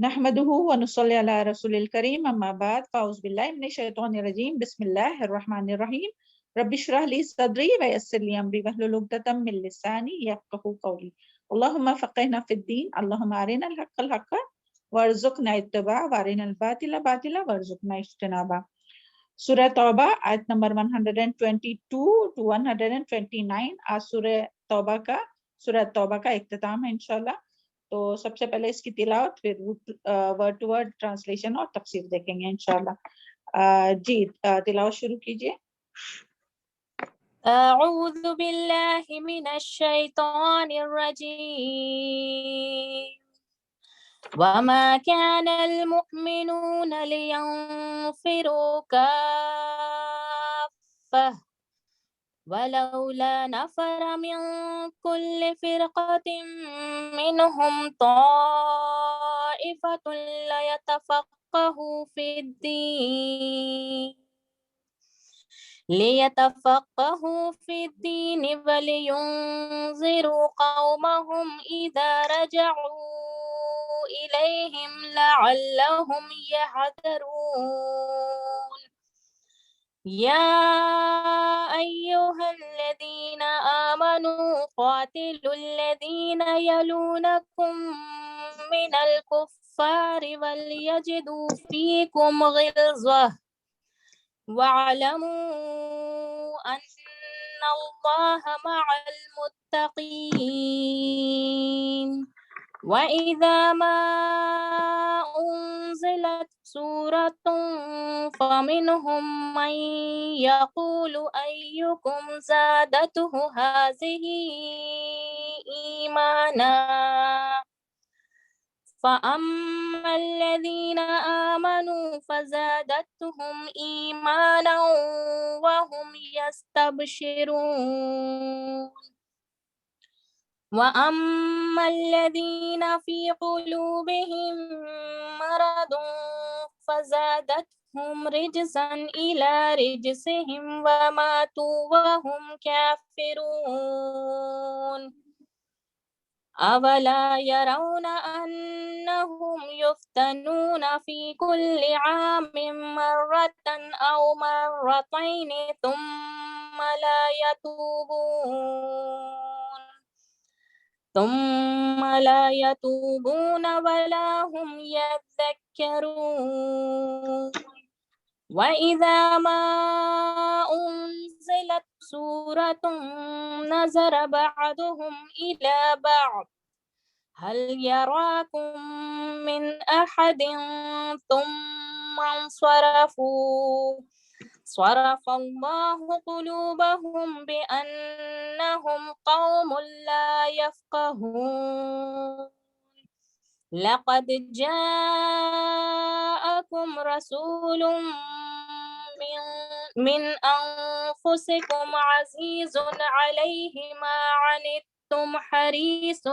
نحمده ونصلي على رسول الكريم اما بعد فاعوذ بالله من الشيطان الرجيم بسم الله الرحمن الرحيم رب اشرح لي صدري ويسر لي امري واحلل عقدة من لساني يفقهوا قولي اللهم فقهنا في الدين اللهم ارنا الحق حقا وارزقنا اتباعه وارنا الباطل باطلا وارزقنا اجتنابه. سورہ توبہ آیت نمبر 122 to 129 آج سورہ توبہ کا اختتام ہے انشاءاللہ. تو سب سے پہلے اس کی تلاوت پھر ورڈ ٹو ورڈ ٹرانسلیشن اور تفسیر دیکھیں گے انشاءاللہ. جی تلاوت شروع کیجئے. اعوذ باللہ من الشیطان الرجیم وما كان المؤمنون لينفروا كافة ولولا نفر من كل فرقة منهم طائفة ليتفقهوا في الدين ولينذروا قومهم إذا رجعوا إليهم لعلهم يحذرون. يا أيها الذين آمنوا قاتلوا الذين يلونكم من الكفار وليجدوا فيكم غلظة واعلموا أن الله مع المتقين. وإذا ما أنزلت سورة فمنهم من يقول أيكم زادته هذه إيمانا فأما الذين آمنوا فزادتهم إيمانا وهم يستبشرون. وأما الذين في قلوبهم مرض فزادتهم رجسا إلى رجسهم وماتوا وهم كافرون. أولا يرون أنهم يفتنون في كل عام مرة أو مرتين ثم لا يتوبون ولا هم يذكرون. وإذا ما أنزلت سورة نظر بعضهم إلى بعض هل يراكم من أحد ثم انصرفوا صرف الله قلوبهم بأنهم قوم لا يفقهون. لقد جاءكم رسول من أنفسكم عزيز عليه ما عنتم حريص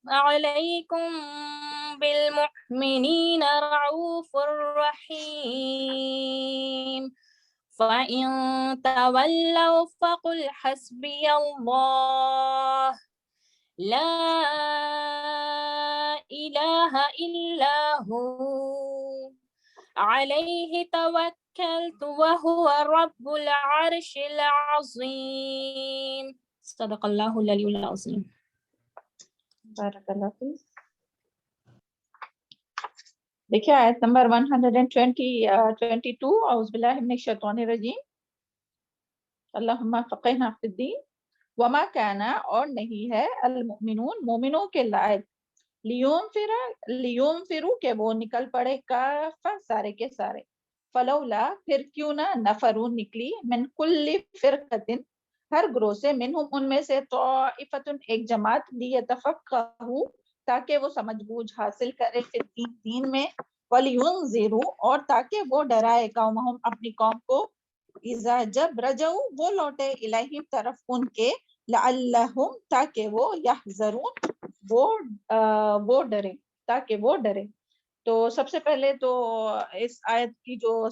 عليكم بالمؤمنين رؤوف رحيم. فإن تولوا فقل حسبي الله لا إله إلا هو عليه توكلت وهو رب العرش العظيم. صدق اللہ العلی العظیم. بارک اللہ فیک. دیکھیں آیت نمبر 122 اعوذ باللہ من الشیطان الرجیم. اللہم فقہنا فی الدین. وما کانا اور نہیں ہے المؤمنون مومنوں کے لائق لیونفروا کہ وہ نکل پڑے کافہ سارے کے سارے. فلولا پھر کیوں نہ نفروا نکلی من کل فرقۃ ہر گروہ سے منہم ان میں سے طائفۃ ایک جماعت لیتفقہوا تاکہ وہ سمجھ بوجھ حاصل کرے فی الدین دین میں ولینذروا اور تاکہ وہ ڈرائے قومہم اپنی قوم کو اذا جب رجعوا وہ لوٹے الیہم طرف ان کے لعلہم تاکہ وہ یحذرون وہ ڈرے تاکہ وہ ڈرے. تو سب سے پہلے تو اس آیت کی جو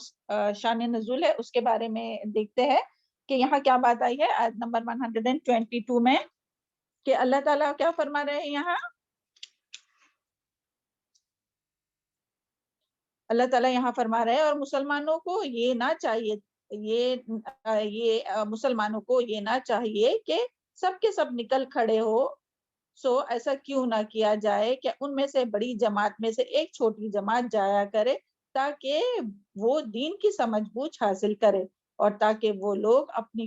شان نزول ہے اس کے بارے میں دیکھتے ہیں. کہ یہاں کیا بات آئی ہے آیت نمبر 122 میں، کہ اللہ تعالیٰ کیا فرما رہے ہیں یہاں؟ اللہ تعالیٰ یہاں فرما رہے ہیں اور مسلمانوں کو یہ نہ چاہیے، یہ مسلمانوں کو یہ نہ چاہیے کہ سب کے سب نکل کھڑے ہو، سو ایسا کیوں نہ کیا جائے کہ ان میں سے بڑی جماعت میں سے ایک چھوٹی جماعت جایا کرے تاکہ وہ دین کی سمجھ بوجھ حاصل کرے، اور تاکہ وہ لوگ اپنی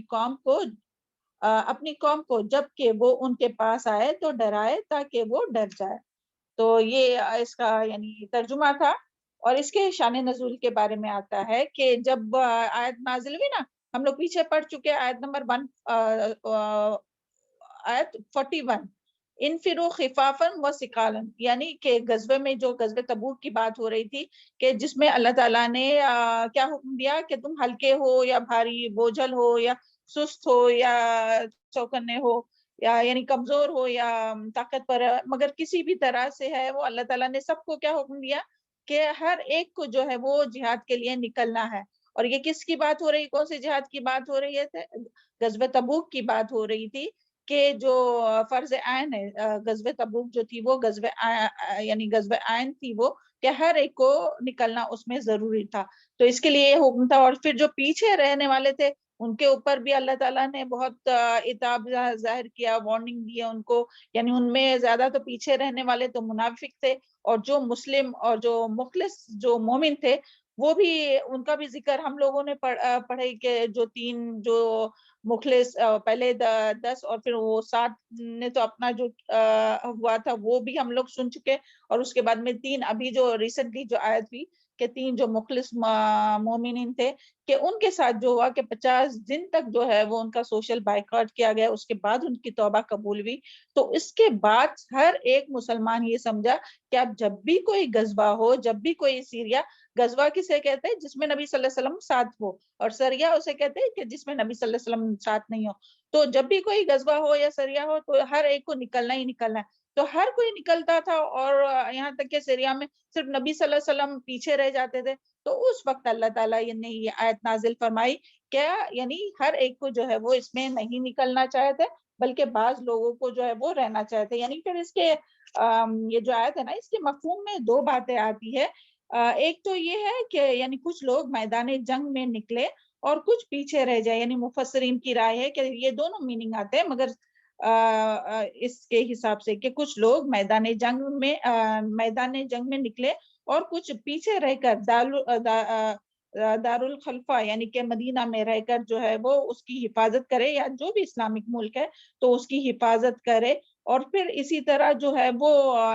قوم کو جب کہ وہ ان کے پاس آئے تو ڈرائے تاکہ وہ ڈر جائے۔ تو یہ اس کا یعنی ترجمہ تھا۔ اور اس کے شان نزول کے بارے میں آتا ہے کہ جب آیت نازل ہوئی نا، ہم لوگ پیچھے پڑھ چکے آیت نمبر 41، انفروا خفافا و ثقالا، یعنی کہ غزوے میں، جو غزوہ تبوک کی بات ہو رہی تھی، کہ جس میں اللہ تعالیٰ نے کیا حکم دیا کہ تم ہلکے ہو یا بھاری، بوجھل ہو یا سست ہو یا چوکنے ہو، یا یعنی کمزور ہو یا طاقتور، مگر کسی بھی طرح سے ہے وہ، اللہ تعالیٰ نے سب کو کیا حکم دیا کہ ہر ایک کو جو ہے وہ جہاد کے لیے نکلنا ہے۔ اور یہ کس کی بات ہو رہی، کون سے جہاد کی بات ہو رہی ہے؟ غزوہ تبوک کی بات ہو رہی تھی، کہ جو فرض عین ہے، غزوہ تبوک جو تھی وہ یعنی غزوہ عین تھی وہ، کہ ہر ایک کو نکلنا اس میں ضروری تھا۔ تو اس کے لیے یہ حکم تھا۔ اور پھر جو پیچھے رہنے والے تھے ان کے اوپر بھی اللہ تعالیٰ نے بہت عتاب ظاہر کیا، وارننگ دی ان کو، یعنی ان میں زیادہ تو پیچھے رہنے والے تو منافق تھے، اور جو مسلم اور جو مخلص جو مومن تھے وہ بھی، ان کا بھی ذکر ہم لوگوں نے پڑھے، کہ جو 3 جو مخلص، پہلے 10 اور پھر وہ 7 نے تو اپنا جو ہوا تھا وہ بھی ہم لوگ سن چکے، اور اس کے بعد میں 3 ابھی جو ریسنٹلی جو آیت ہوئی کہ 3 جو مخلص مومنین تھے، کہ ان کے ساتھ جو ہوا کہ 50 دن تک جو ہے وہ ان کا سوشل بائیکاٹ کیا گیا، اس کے بعد ان کی توبہ قبول ہوئی۔ تو اس کے بعد ہر ایک مسلمان یہ سمجھا کہ اب جب بھی کوئی غزوہ ہو، جب بھی کوئی سیریا، غزوہ کسے کہتے ہیں؟ جس میں نبی صلی اللہ علیہ وسلم ساتھ ہو، اور سریا اسے کہتے ہیں کہ جس میں نبی صلی اللہ علیہ وسلم ساتھ نہیں ہو۔ تو جب بھی کوئی غزوہ ہو یا سریا ہو تو ہر ایک کو نکلنا ہی نکلنا ہے۔ تو ہر کوئی نکلتا تھا، اور یہاں تک کہ سریا میں صرف نبی صلی اللہ علیہ وسلم پیچھے رہ جاتے تھے۔ تو اس وقت اللہ تعالیٰ نے یہ آیت نازل فرمائی، کیا یعنی ہر ایک کو جو ہے وہ اس میں نہیں نکلنا چاہتے، بلکہ بعض لوگوں کو جو ہے وہ رہنا چاہتے۔ یعنی پھر اس کے یہ جو آیت ہے نا، اس کے مفہوم میں 2 باتیں آتی ہے۔ ایک تو یہ ہے کہ یعنی کچھ لوگ میدان جنگ میں نکلے اور کچھ پیچھے رہ جائے، یعنی مفسرین کی رائے ہے کہ یہ دونوں میننگ آتے ہیں، مگر اس کے حساب سے کہ کچھ لوگ میدان جنگ میں نکلے اور کچھ پیچھے رہ کر دار الخلفہ یعنی کہ مدینہ میں رہ کر جو ہے وہ اس کی حفاظت کرے، یا جو بھی اسلامک ملک ہے تو اس کی حفاظت کرے۔ اور پھر اسی طرح جو ہے وہ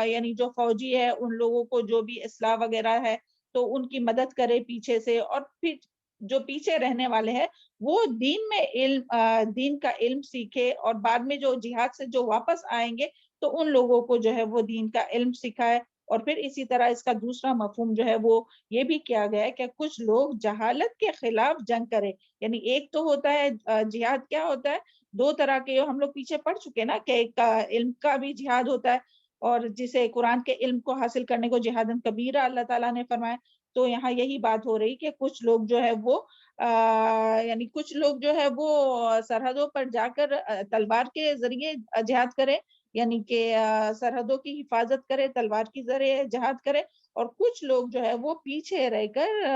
یعنی جو فوجی ہے ان لوگوں کو جو بھی اصلاح وغیرہ ہے تو ان کی مدد کرے پیچھے سے، اور پھر جو پیچھے رہنے والے ہیں وہ دین کا علم سیکھے، اور بعد میں جو جہاد سے جو واپس آئیں گے تو ان لوگوں کو جو ہے وہ دین کا علم سکھائے۔ اور پھر اسی طرح اس کا دوسرا مفہوم جو ہے وہ یہ بھی کیا گیا ہے کہ کچھ لوگ جہالت کے خلاف جنگ کرے۔ یعنی ایک تو ہوتا ہے جہاد، کیا ہوتا ہے 2 طرح کے، ہم لوگ پیچھے پڑھ چکے نا، کہ ایک علم کا بھی جہاد ہوتا ہے، اور جسے قرآن کے علم کو حاصل کرنے کو جہاد کبیرہ اللہ تعالیٰ نے فرمایا۔ تو یہاں یہی بات ہو رہی کہ کچھ لوگ جو ہے وہ یعنی کچھ لوگ جو ہے وہ سرحدوں پر جا کر تلوار کے ذریعے جہاد کرے، یعنی کہ سرحدوں کی حفاظت کرے، تلوار کے ذریعے جہاد کرے، اور کچھ لوگ جو ہے وہ پیچھے رہ کر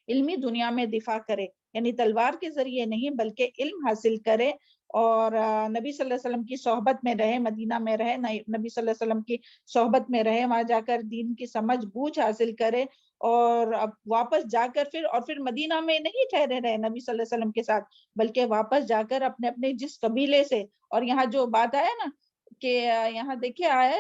علمی دنیا میں دفاع کرے، یعنی تلوار کے ذریعے نہیں بلکہ علم حاصل کرے، اور نبی صلی اللہ علیہ وسلم کی صحبت میں رہے، مدینہ میں رہے، نبی صلی اللہ علیہ وسلم کی صحبت میں رہے، وہاں جا کر دین کی سمجھ بوجھ حاصل کرے، اور اب واپس جا کر پھر مدینہ میں نہیں ٹھہرے رہے نبی صلی اللہ علیہ وسلم کے ساتھ، بلکہ واپس جا کر اپنے اپنے جس قبیلے سے، اور یہاں جو بات آیا نا کہ یہاں دیکھیے آئے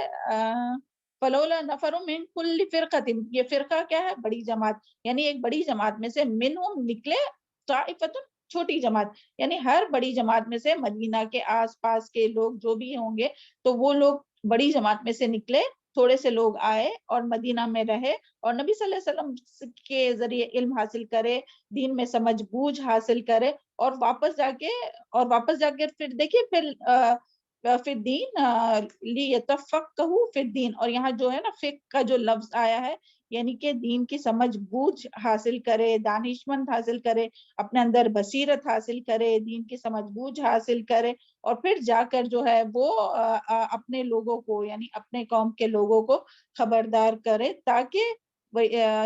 فلولا نفر من کل فرقۃ، یہ فرقہ کیا ہے؟ بڑی جماعت، یعنی ایک بڑی جماعت میں سے منہم نکلے طائفۃ، چھوٹی جماعت، یعنی ہر بڑی جماعت میں سے مدینہ کے آس پاس کے لوگ جو بھی ہوں گے تو وہ لوگ بڑی جماعت میں سے نکلے، تھوڑے سے لوگ آئے اور مدینہ میں رہے، اور نبی صلی اللہ علیہ وسلم کے ذریعے علم حاصل کرے، دین میں سمجھ بوجھ حاصل کرے، اور واپس جا کے پھر دیکھیے فی الدین لیتفقہوا فی الدین، اور یہاں جو ہے نا فقہ کا جو لفظ آیا ہے یعنی کہ دین کی سمجھ بوجھ حاصل کرے، دانشمند حاصل کرے، اپنے اندر بصیرت حاصل کرے، دین کی سمجھ بوجھ حاصل کرے، اور پھر جا کر جو ہے وہ اپنے لوگوں کو یعنی اپنے قوم کے لوگوں کو خبردار کرے، تاکہ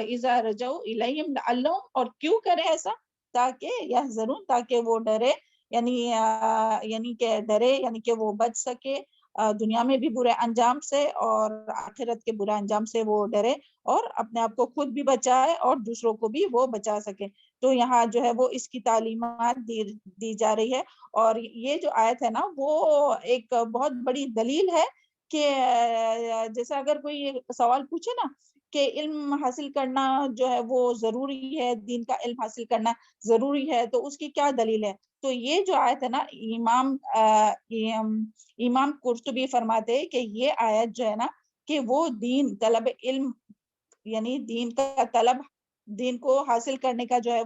اذا رجعوا الیہم لعلہم، اور کیوں کرے ایسا؟ تاکہ یحذرون، تاکہ وہ ڈرے، یعنی کہ ڈرے یعنی کہ وہ بچ سکے دنیا میں بھی برے انجام سے، اور آخرت کے برے انجام سے وہ ڈرے، اور اپنے آپ کو خود بھی بچائے اور دوسروں کو بھی وہ بچا سکے۔ تو یہاں جو ہے وہ اس کی تعلیمات دی جا رہی ہے، اور یہ جو آیت ہے نا وہ ایک بہت بڑی دلیل ہے کہ جیسے اگر کوئی سوال پوچھے نا کہ علم حاصل کرنا جو ہے وہ ضروری ہے، دین کا علم حاصل کرنا ضروری ہے، تو اس کی کیا دلیل ہے؟ تو یہ جو آیت ہے نا، امام قرطبی فرماتے ہیں کہ یہ آیت جو ہے نا کہ وہ دین طلب علم یعنی دین کا طلب، دین کو حاصل کرنے کا جو ہے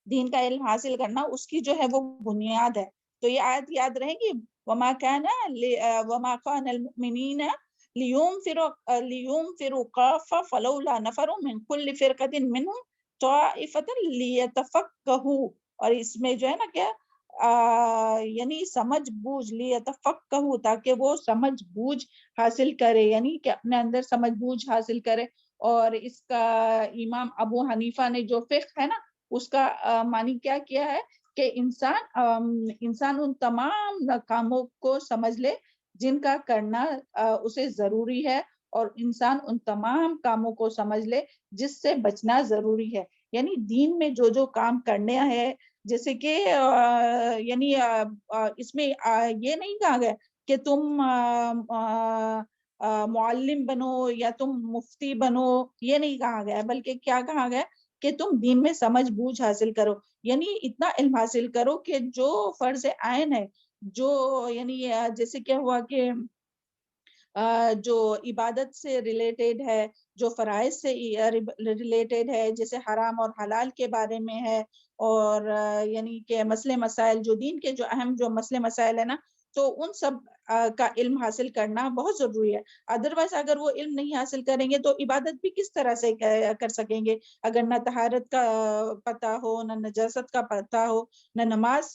دین کا علم حاصل کرنا، اس کی جو ہے وہ بنیاد ہے۔ تو یہ آیت یاد رہے گی، وما كان المؤمنین لينفروا كافة فلولا نفر من كل فرقة منهم طائفة ليتفقهوا، اور اس میں جو ہے نا کیا یعنی سمجھ بوجھ، لیتفقہوا، تاکہ وہ سمجھ بوجھ حاصل کرے، یعنی کہ اپنے اندر سمجھ بوجھ حاصل کرے۔ اور اس کا امام ابو حنیفہ نے جو فقہ ہے نا اس کا معنی کیا کیا ہے کہ انسان ان تمام کاموں کو سمجھ لے جن کا کرنا اسے ضروری ہے، اور انسان ان تمام کاموں کو سمجھ لے جس سے بچنا ضروری ہے۔ یعنی دین میں جو کام کرنے ہیں، جیسے کہ یعنی اس میں یہ نہیں کہا گیا کہ تم معلم بنو یا تم مفتی بنو، یہ نہیں کہا گیا، بلکہ کیا کہا گیا کہ تم دین میں سمجھ بوجھ حاصل کرو، یعنی اتنا علم حاصل کرو کہ جو فرض عین ہے، جو یعنی جیسے کیا ہوا کہ جو عبادت سے ریلیٹڈ ہے، جو فرائض سے ریلیٹڈ ہے، جیسے حرام اور حلال کے بارے میں ہے، اور یعنی کہ مسئلے مسائل جو دین کے جو اہم جو مسئلے مسائل ہے نا، تو ان سب کا علم حاصل کرنا بہت ضروری ہے۔ ادروائز اگر وہ علم نہیں حاصل کریں گے تو عبادت بھی کس طرح سے کر سکیں گے؟ اگر نہ طہارت کا پتہ ہو، نہ نجاست کا پتہ ہو، نہ نماز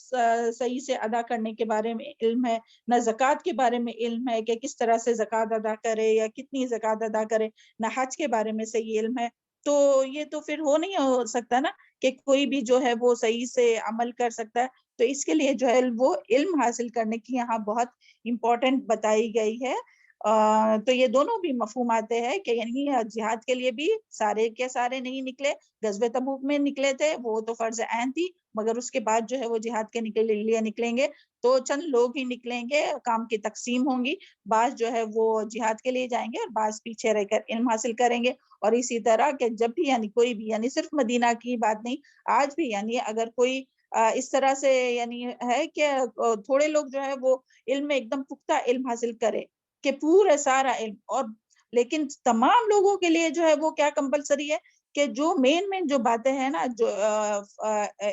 صحیح سے ادا کرنے کے بارے میں علم ہے، نہ زکوٰۃ کے بارے میں علم ہے کہ کس طرح سے زکوٰۃ ادا کرے یا کتنی زکوٰۃ ادا کرے، نہ حج کے بارے میں صحیح علم ہے، تو یہ تو پھر نہیں ہو سکتا نا کہ کوئی بھی جو ہے وہ صحیح سے عمل کر سکتا ہے۔ تو اس کے لیے جو ہے وہ علم حاصل کرنے کی یہاں بہت امپورٹنٹ بتائی گئی ہے۔ تو یہ دونوں بھی مفہوم آتے ہیں کہ یعنی جہاد کے لیے بھی سارے کے سارے نہیں نکلے، غزوہ تبوک میں نکلے تھے، وہ تو فرض عین تھی، مگر اس کے بعد جو ہے وہ جہاد کے لیے نکلیں گے تو چند لوگ ہی نکلیں گے، کام کی تقسیم ہوں گی، بعض جو ہے وہ جہاد کے لیے جائیں گے اور بعض پیچھے رہ کر علم حاصل کریں گے۔ اور اسی طرح کہ جب بھی یعنی کوئی بھی یعنی صرف مدینہ کی بات نہیں، آج بھی یعنی اگر کوئی اس طرح سے یعنی ہے کہ تھوڑے لوگ جو ہے وہ علم میں ایک دم پختہ علم حاصل کرے کہ پورا سارا علم، اور لیکن تمام لوگوں کے لیے جو ہے وہ کیا کمپلسری ہے کہ جو مین جو باتیں ہیں نا، جو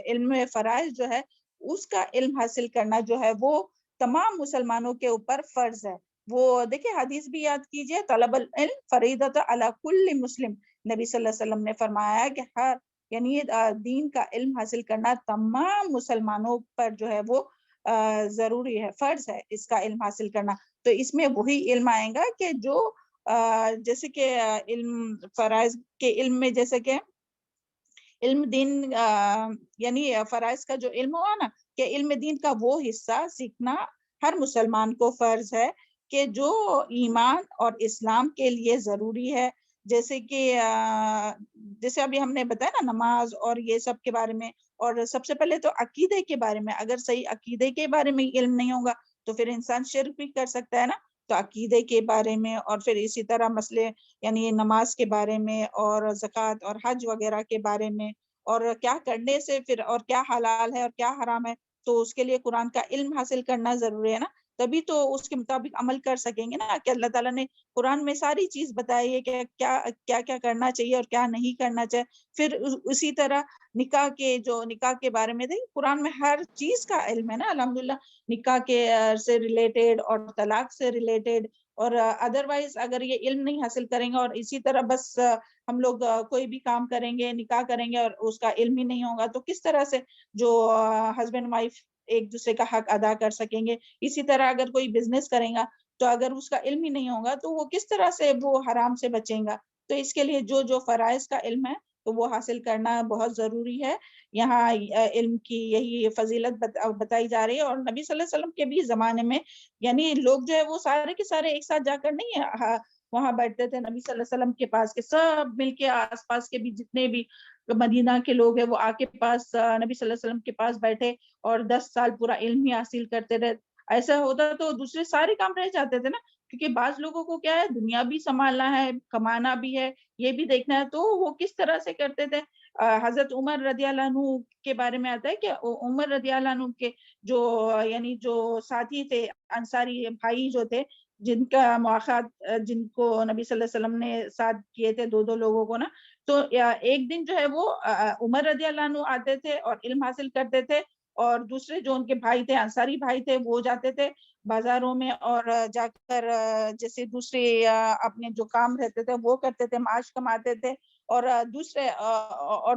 علم فرائض جو ہے اس کا علم حاصل کرنا جو ہے وہ تمام مسلمانوں کے اوپر فرض ہے۔ وہ دیکھیں حدیث بھی یاد کیجئے، طلب العلم فریضۃ علی کل مسلم، نبی صلی اللہ علیہ وسلم نے فرمایا کہ ہر یعنی دین کا علم حاصل کرنا تمام مسلمانوں پر جو ہے وہ ضروری ہے، فرض ہے اس کا علم حاصل کرنا۔ تو اس میں وہی علم آئے گا کہ جو جیسے کہ علم فرائض کے علم میں جیسے کہ علم دین یعنی فرائض کا جو علم ہوا نا کہ علم دین کا وہ حصہ سیکھنا ہر مسلمان کو فرض ہے کہ جو ایمان اور اسلام کے لیے ضروری ہے، جیسے کہ جیسے ابھی ہم نے بتایا نا نماز اور یہ سب کے بارے میں، اور سب سے پہلے تو عقیدے کے بارے میں، اگر صحیح عقیدے کے بارے میں علم نہیں ہوگا تو پھر انسان شرک بھی کر سکتا ہے نا۔ تو عقیدے کے بارے میں، اور پھر اسی طرح مسئلے یعنی نماز کے بارے میں اور زکوٰۃ اور حج وغیرہ کے بارے میں، اور کیا کرنے سے پھر اور کیا حلال ہے اور کیا حرام ہے، تو اس کے لیے قرآن کا علم حاصل کرنا ضروری ہے نا، تبھی تو اس کے مطابق عمل کر سکیں گے نا کہ اللہ تعالیٰ نے قرآن میں ساری چیز بتائی ہے کہ کیا کیا کرنا چاہیے اور کیا نہیں کرنا چاہیے۔ پھر اسی طرح نکاح کے بارے میں دیکھیں قرآن میں ہر چیز کا علم ہے نا الحمدللہ، نکاح کے سے ریلیٹڈ اور طلاق سے ریلیٹڈ اور ادروائز اگر یہ علم نہیں حاصل کریں گے اور اسی طرح بس ہم لوگ کوئی بھی کام کریں گے، نکاح کریں گے اور اس کا علم ہی نہیں ہوگا، تو کس طرح سے جو ہسبینڈ وائف ایک دوسرے کا حق ادا کر سکیں گے؟ اسی طرح اگر کوئی بزنس کریں گا تو اگر اس کا علم ہی نہیں ہوگا تو وہ کس طرح سے وہ حرام سے بچیں گا؟ تو اس کے لیے جو فرائض کا علم ہے تو وہ حاصل کرنا بہت ضروری ہے. یہاں علم کی یہی فضیلت بتائی جا رہی ہے. اور نبی صلی اللہ علیہ وسلم کے بھی زمانے میں یعنی لوگ جو ہے وہ سارے کے سارے ایک ساتھ جا کر نہیں وہاں بیٹھتے تھے نبی صلی اللہ علیہ وسلم کے پاس کے سب مل کے آس پاس کے بھی جتنے بھی مدینہ کے لوگ ہیں وہ آ کے پاس نبی صلی اللہ علیہ وسلم کے پاس بیٹھے اور 10 سال پورا علم ہی حاصل کرتے رہے. ایسا ہوتا تو دوسرے سارے کام رہ جاتے تھے نا، کیونکہ بعض لوگوں کو کیا ہے دنیا بھی سنبھالنا ہے، کمانا بھی ہے، یہ بھی دیکھنا ہے، تو وہ کس طرح سے کرتے تھے. حضرت عمر رضی اللہ عنہ کے بارے میں آتا ہے کہ عمر رضی اللہ عنہ کے جو یعنی جو ساتھی تھے انصاری بھائی جو تھے جن کا مواخات جن کو نبی صلی اللہ علیہ وسلم نے ساتھ کیے تھے دو لوگوں کو نا، تو ایک دن جو ہے وہ عمر رضی اللہ عنہ آتے تھے اور علم حاصل کرتے تھے، اور دوسرے جو ان کے بھائی تھے انصاری بھائی تھے وہ جاتے تھے بازاروں میں اور جا کر جیسے دوسرے اپنے جو کام رہتے تھے وہ کرتے تھے، معاش کماتے تھے. اور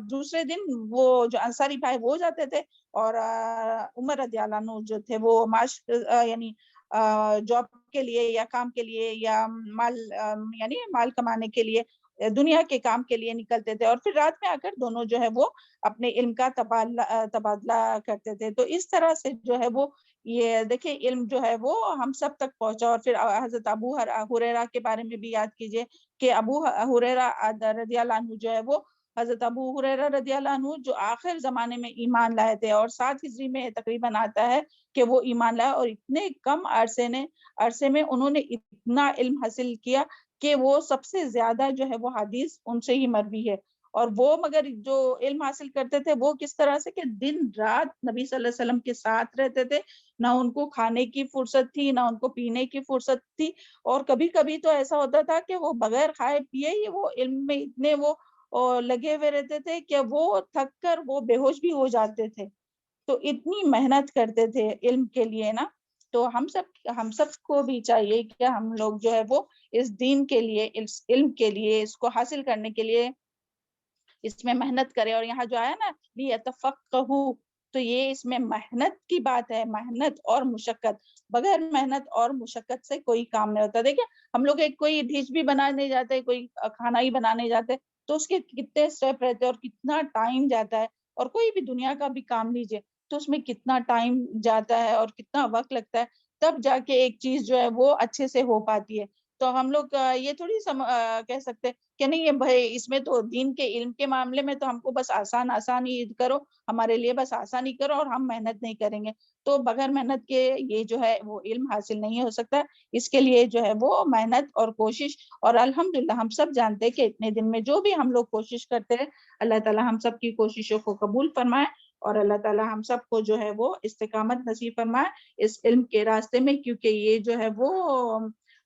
دوسرے دن وہ جو انصاری بھائی وہ جاتے تھے اور عمر رضی اللہ عنہ جو تھے وہ معاش یعنی جاب کے لیے یا کام کے لیے یا مال یعنی مال کمانے کے لیے دنیا کے کام کے لیے نکلتے تھے، اور پھر رات میں آ کر دونوں جو ہے وہ اپنے علم کا تبادلہ کرتے تھے. تو اس طرح سے جو ہے وہ یہ دیکھیں علم جو ہے وہ ہم سب تک پہنچا. اور پھر حضرت ابو ہریرہ کے بارے میں بھی یاد کیجئے کہ ابو ہریرہ رضی اللہ عنہ جو ہے وہ حضرت ابو ہریرہ رضی اللہ عنہ جو آخر زمانے میں ایمان لائے تھے اور 7 ہجری میں تقریباً آتا ہے کہ وہ ایمان لائے، اور اتنے کم عرصے میں انہوں نے اتنا علم حاصل کیا کہ وہ سب سے زیادہ جو ہے وہ حدیث ان سے ہی مروی ہے. اور وہ مگر جو علم حاصل کرتے تھے وہ کس طرح سے کہ دن رات نبی صلی اللہ علیہ وسلم کے ساتھ رہتے تھے، نہ ان کو کھانے کی فرصت تھی نہ ان کو پینے کی فرصت تھی. اور کبھی کبھی تو ایسا ہوتا تھا کہ وہ بغیر کھائے پیے ہی وہ علم میں اتنے وہ لگے ہوئے رہتے تھے کہ وہ تھک کر وہ بے ہوش بھی ہو جاتے تھے. تو اتنی محنت کرتے تھے علم کے لیے نا. تو ہم سب کو بھی چاہیے کہ ہم لوگ جو ہے وہ اس دین کے لیے اس علم کے لیے اس کو حاصل کرنے کے لیے اس میں محنت کرے. اور یہاں جو آیا نا لِيَتَفَقَّهُوا، تو یہ اس میں محنت کی بات ہے، محنت اور مشقت. بغیر محنت اور مشقت سے کوئی کام نہیں ہوتا. دیکھیں ہم لوگ کوئی ڈش بھی بنانے جاتے، کوئی کھانا ہی بنانے جاتے تو اس کے کتنے سٹیپ رہتے اور کتنا ٹائم جاتا ہے. اور کوئی بھی دنیا کا بھی کام لیجیے تو اس میں کتنا ٹائم جاتا ہے اور کتنا وقت لگتا ہے، تب جا کے ایک چیز جو ہے وہ اچھے سے ہو پاتی ہے. تو ہم لوگ یہ تھوڑی کہہ سکتے کہ نہیں بھائی اس میں تو دین کے علم کے معاملے میں تو ہم کو بس آسان ہی کرو، ہمارے لیے بس آسان ہی کرو اور ہم محنت نہیں کریں گے. تو بغیر محنت کے یہ جو ہے وہ علم حاصل نہیں ہو سکتا. اس کے لیے جو ہے وہ محنت اور کوشش، اور الحمدللہ ہم سب جانتے ہیں کہ اتنے دن میں جو بھی ہم لوگ کوشش کرتے ہیں اللہ تعالی ہم سب کی کوششوں کو قبول فرمائے، اور اللہ تعالی ہم سب کو جو ہے وہ استقامت نصیب فرمائے اس علم کے راستے میں، کیونکہ یہ جو ہے وہ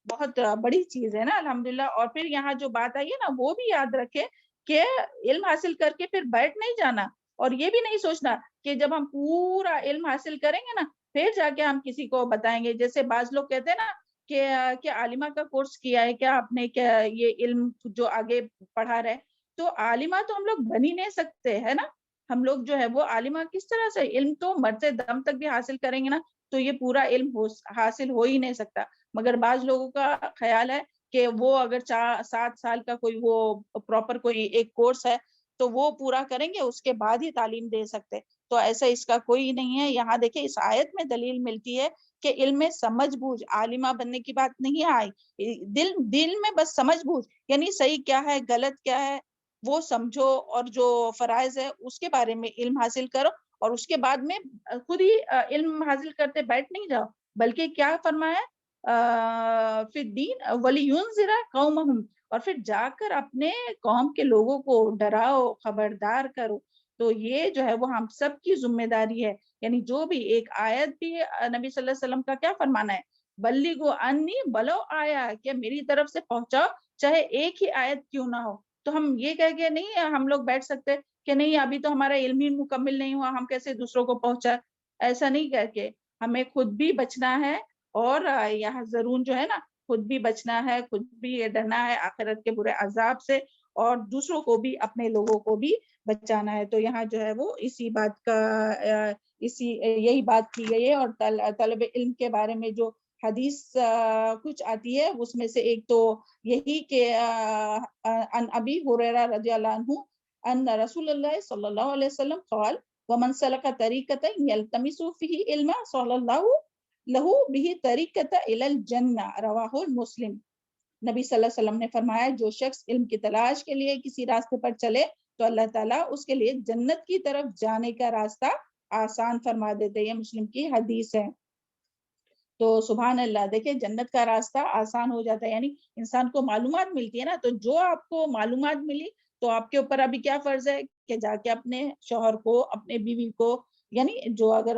بہت بڑی چیز ہے نا الحمدللہ. اور پھر یہاں جو بات آئی ہے نا وہ بھی یاد رکھے کہ علم حاصل کر کے پھر بیٹھ نہیں جانا، اور یہ بھی نہیں سوچنا کہ جب ہم پورا علم حاصل کریں گے نا پھر جا کے ہم کسی کو بتائیں گے. جیسے بعض لوگ کہتے ہیں نا کہ عالمہ کا کورس کیا ہے کیا آپ نے، کیا یہ علم جو آگے پڑھا رہے، تو عالمہ تو ہم لوگ بن ہی نہیں سکتے ہے نا. ہم لوگ جو ہے وہ عالمہ کس طرح سے، علم تو مرتے دم تک بھی حاصل کریں گے نا تو یہ پورا علم حاصل ہو ہی نہیں سکتا. مگر بعض لوگوں کا خیال ہے کہ وہ اگر 7 سال کا کوئی وہ پراپر کوئی ایک کورس ہے تو وہ پورا کریں گے اس کے بعد ہی تعلیم دے سکتے. تو ایسا اس کا کوئی نہیں ہے. یہاں دیکھیں اس آیت میں دلیل ملتی ہے کہ علم میں سمجھ بوجھ، عالمہ بننے کی بات نہیں آئی، دل میں بس سمجھ بوجھ، یعنی صحیح کیا ہے غلط کیا ہے وہ سمجھو، اور جو فرائض ہے اس کے بارے میں علم حاصل کرو، اور اس کے بعد میں خود ہی علم حاصل کرتے بیٹھ نہیں جاؤ، بلکہ کیا فرمایا فی الدین وَلِيُنذِرَ قَوْمَهُمْ، اور پھر جا کر اپنے قوم کے لوگوں کو ڈراؤ، خبردار کرو. تو یہ جو ہے وہ ہم سب کی ذمہ داری ہے. یعنی جو بھی ایک آیت بھی نبی صلی اللہ علیہ وسلم کا کیا فرمانا ہے، بلغوا انی ولو آیا، کہ میری طرف سے پہنچاؤ چاہے ایک ہی آیت کیوں نہ ہو. تو ہم یہ کہہ کے نہیں ہم لوگ بیٹھ سکتے کہ نہیں ابھی تو ہمارا علم ہی مکمل نہیں ہوا، ہم کیسے دوسروں کو پہنچائے. ایسا نہیں کہہ کے ہمیں خود بھی بچنا ہے، اور یہاں ضرور جو ہے نا خود بھی بچنا ہے، خود بھی یہ ڈرنا ہے آخرت کے برے عذاب سے، اور دوسروں کو بھی، اپنے لوگوں کو بھی بچانا ہے۔ تو یہاں جو ہے وہ اسی بات کا یہی بات کی گئی ہے۔ اور طلب علم کے بارے میں جو حدیث کچھ آتی ہے اس میں سے ایک تو یہی کہ ان ابی ہریرہ رضی اللہ عنہ ان رسول اللہ صلی اللہ علیہ وسلم قال ومن سلک طریقۃ یلتمس فیہ علما صلی اللہ لہو بہ طریقۃ الی الجنہ رواہ مسلم۔ نبی صلی اللہ علیہ وسلم نے فرمایا جو شخص علم کی تلاش کے لیے کسی راستے پر چلے تو اللہ تعالیٰ اس کے لیے جنت کی طرف جانے کا راستہ آسان فرما دیتے۔ یہ مسلم کی حدیث ہے۔ تو سبحان اللہ، دیکھیں جنت کا راستہ آسان ہو جاتا ہے، یعنی انسان کو معلومات ملتی ہے نا، تو جو آپ کو معلومات ملی تو آپ کے اوپر ابھی کیا فرض ہے کہ جا کے اپنے شوہر کو، اپنے بیوی کو، یعنی جو اگر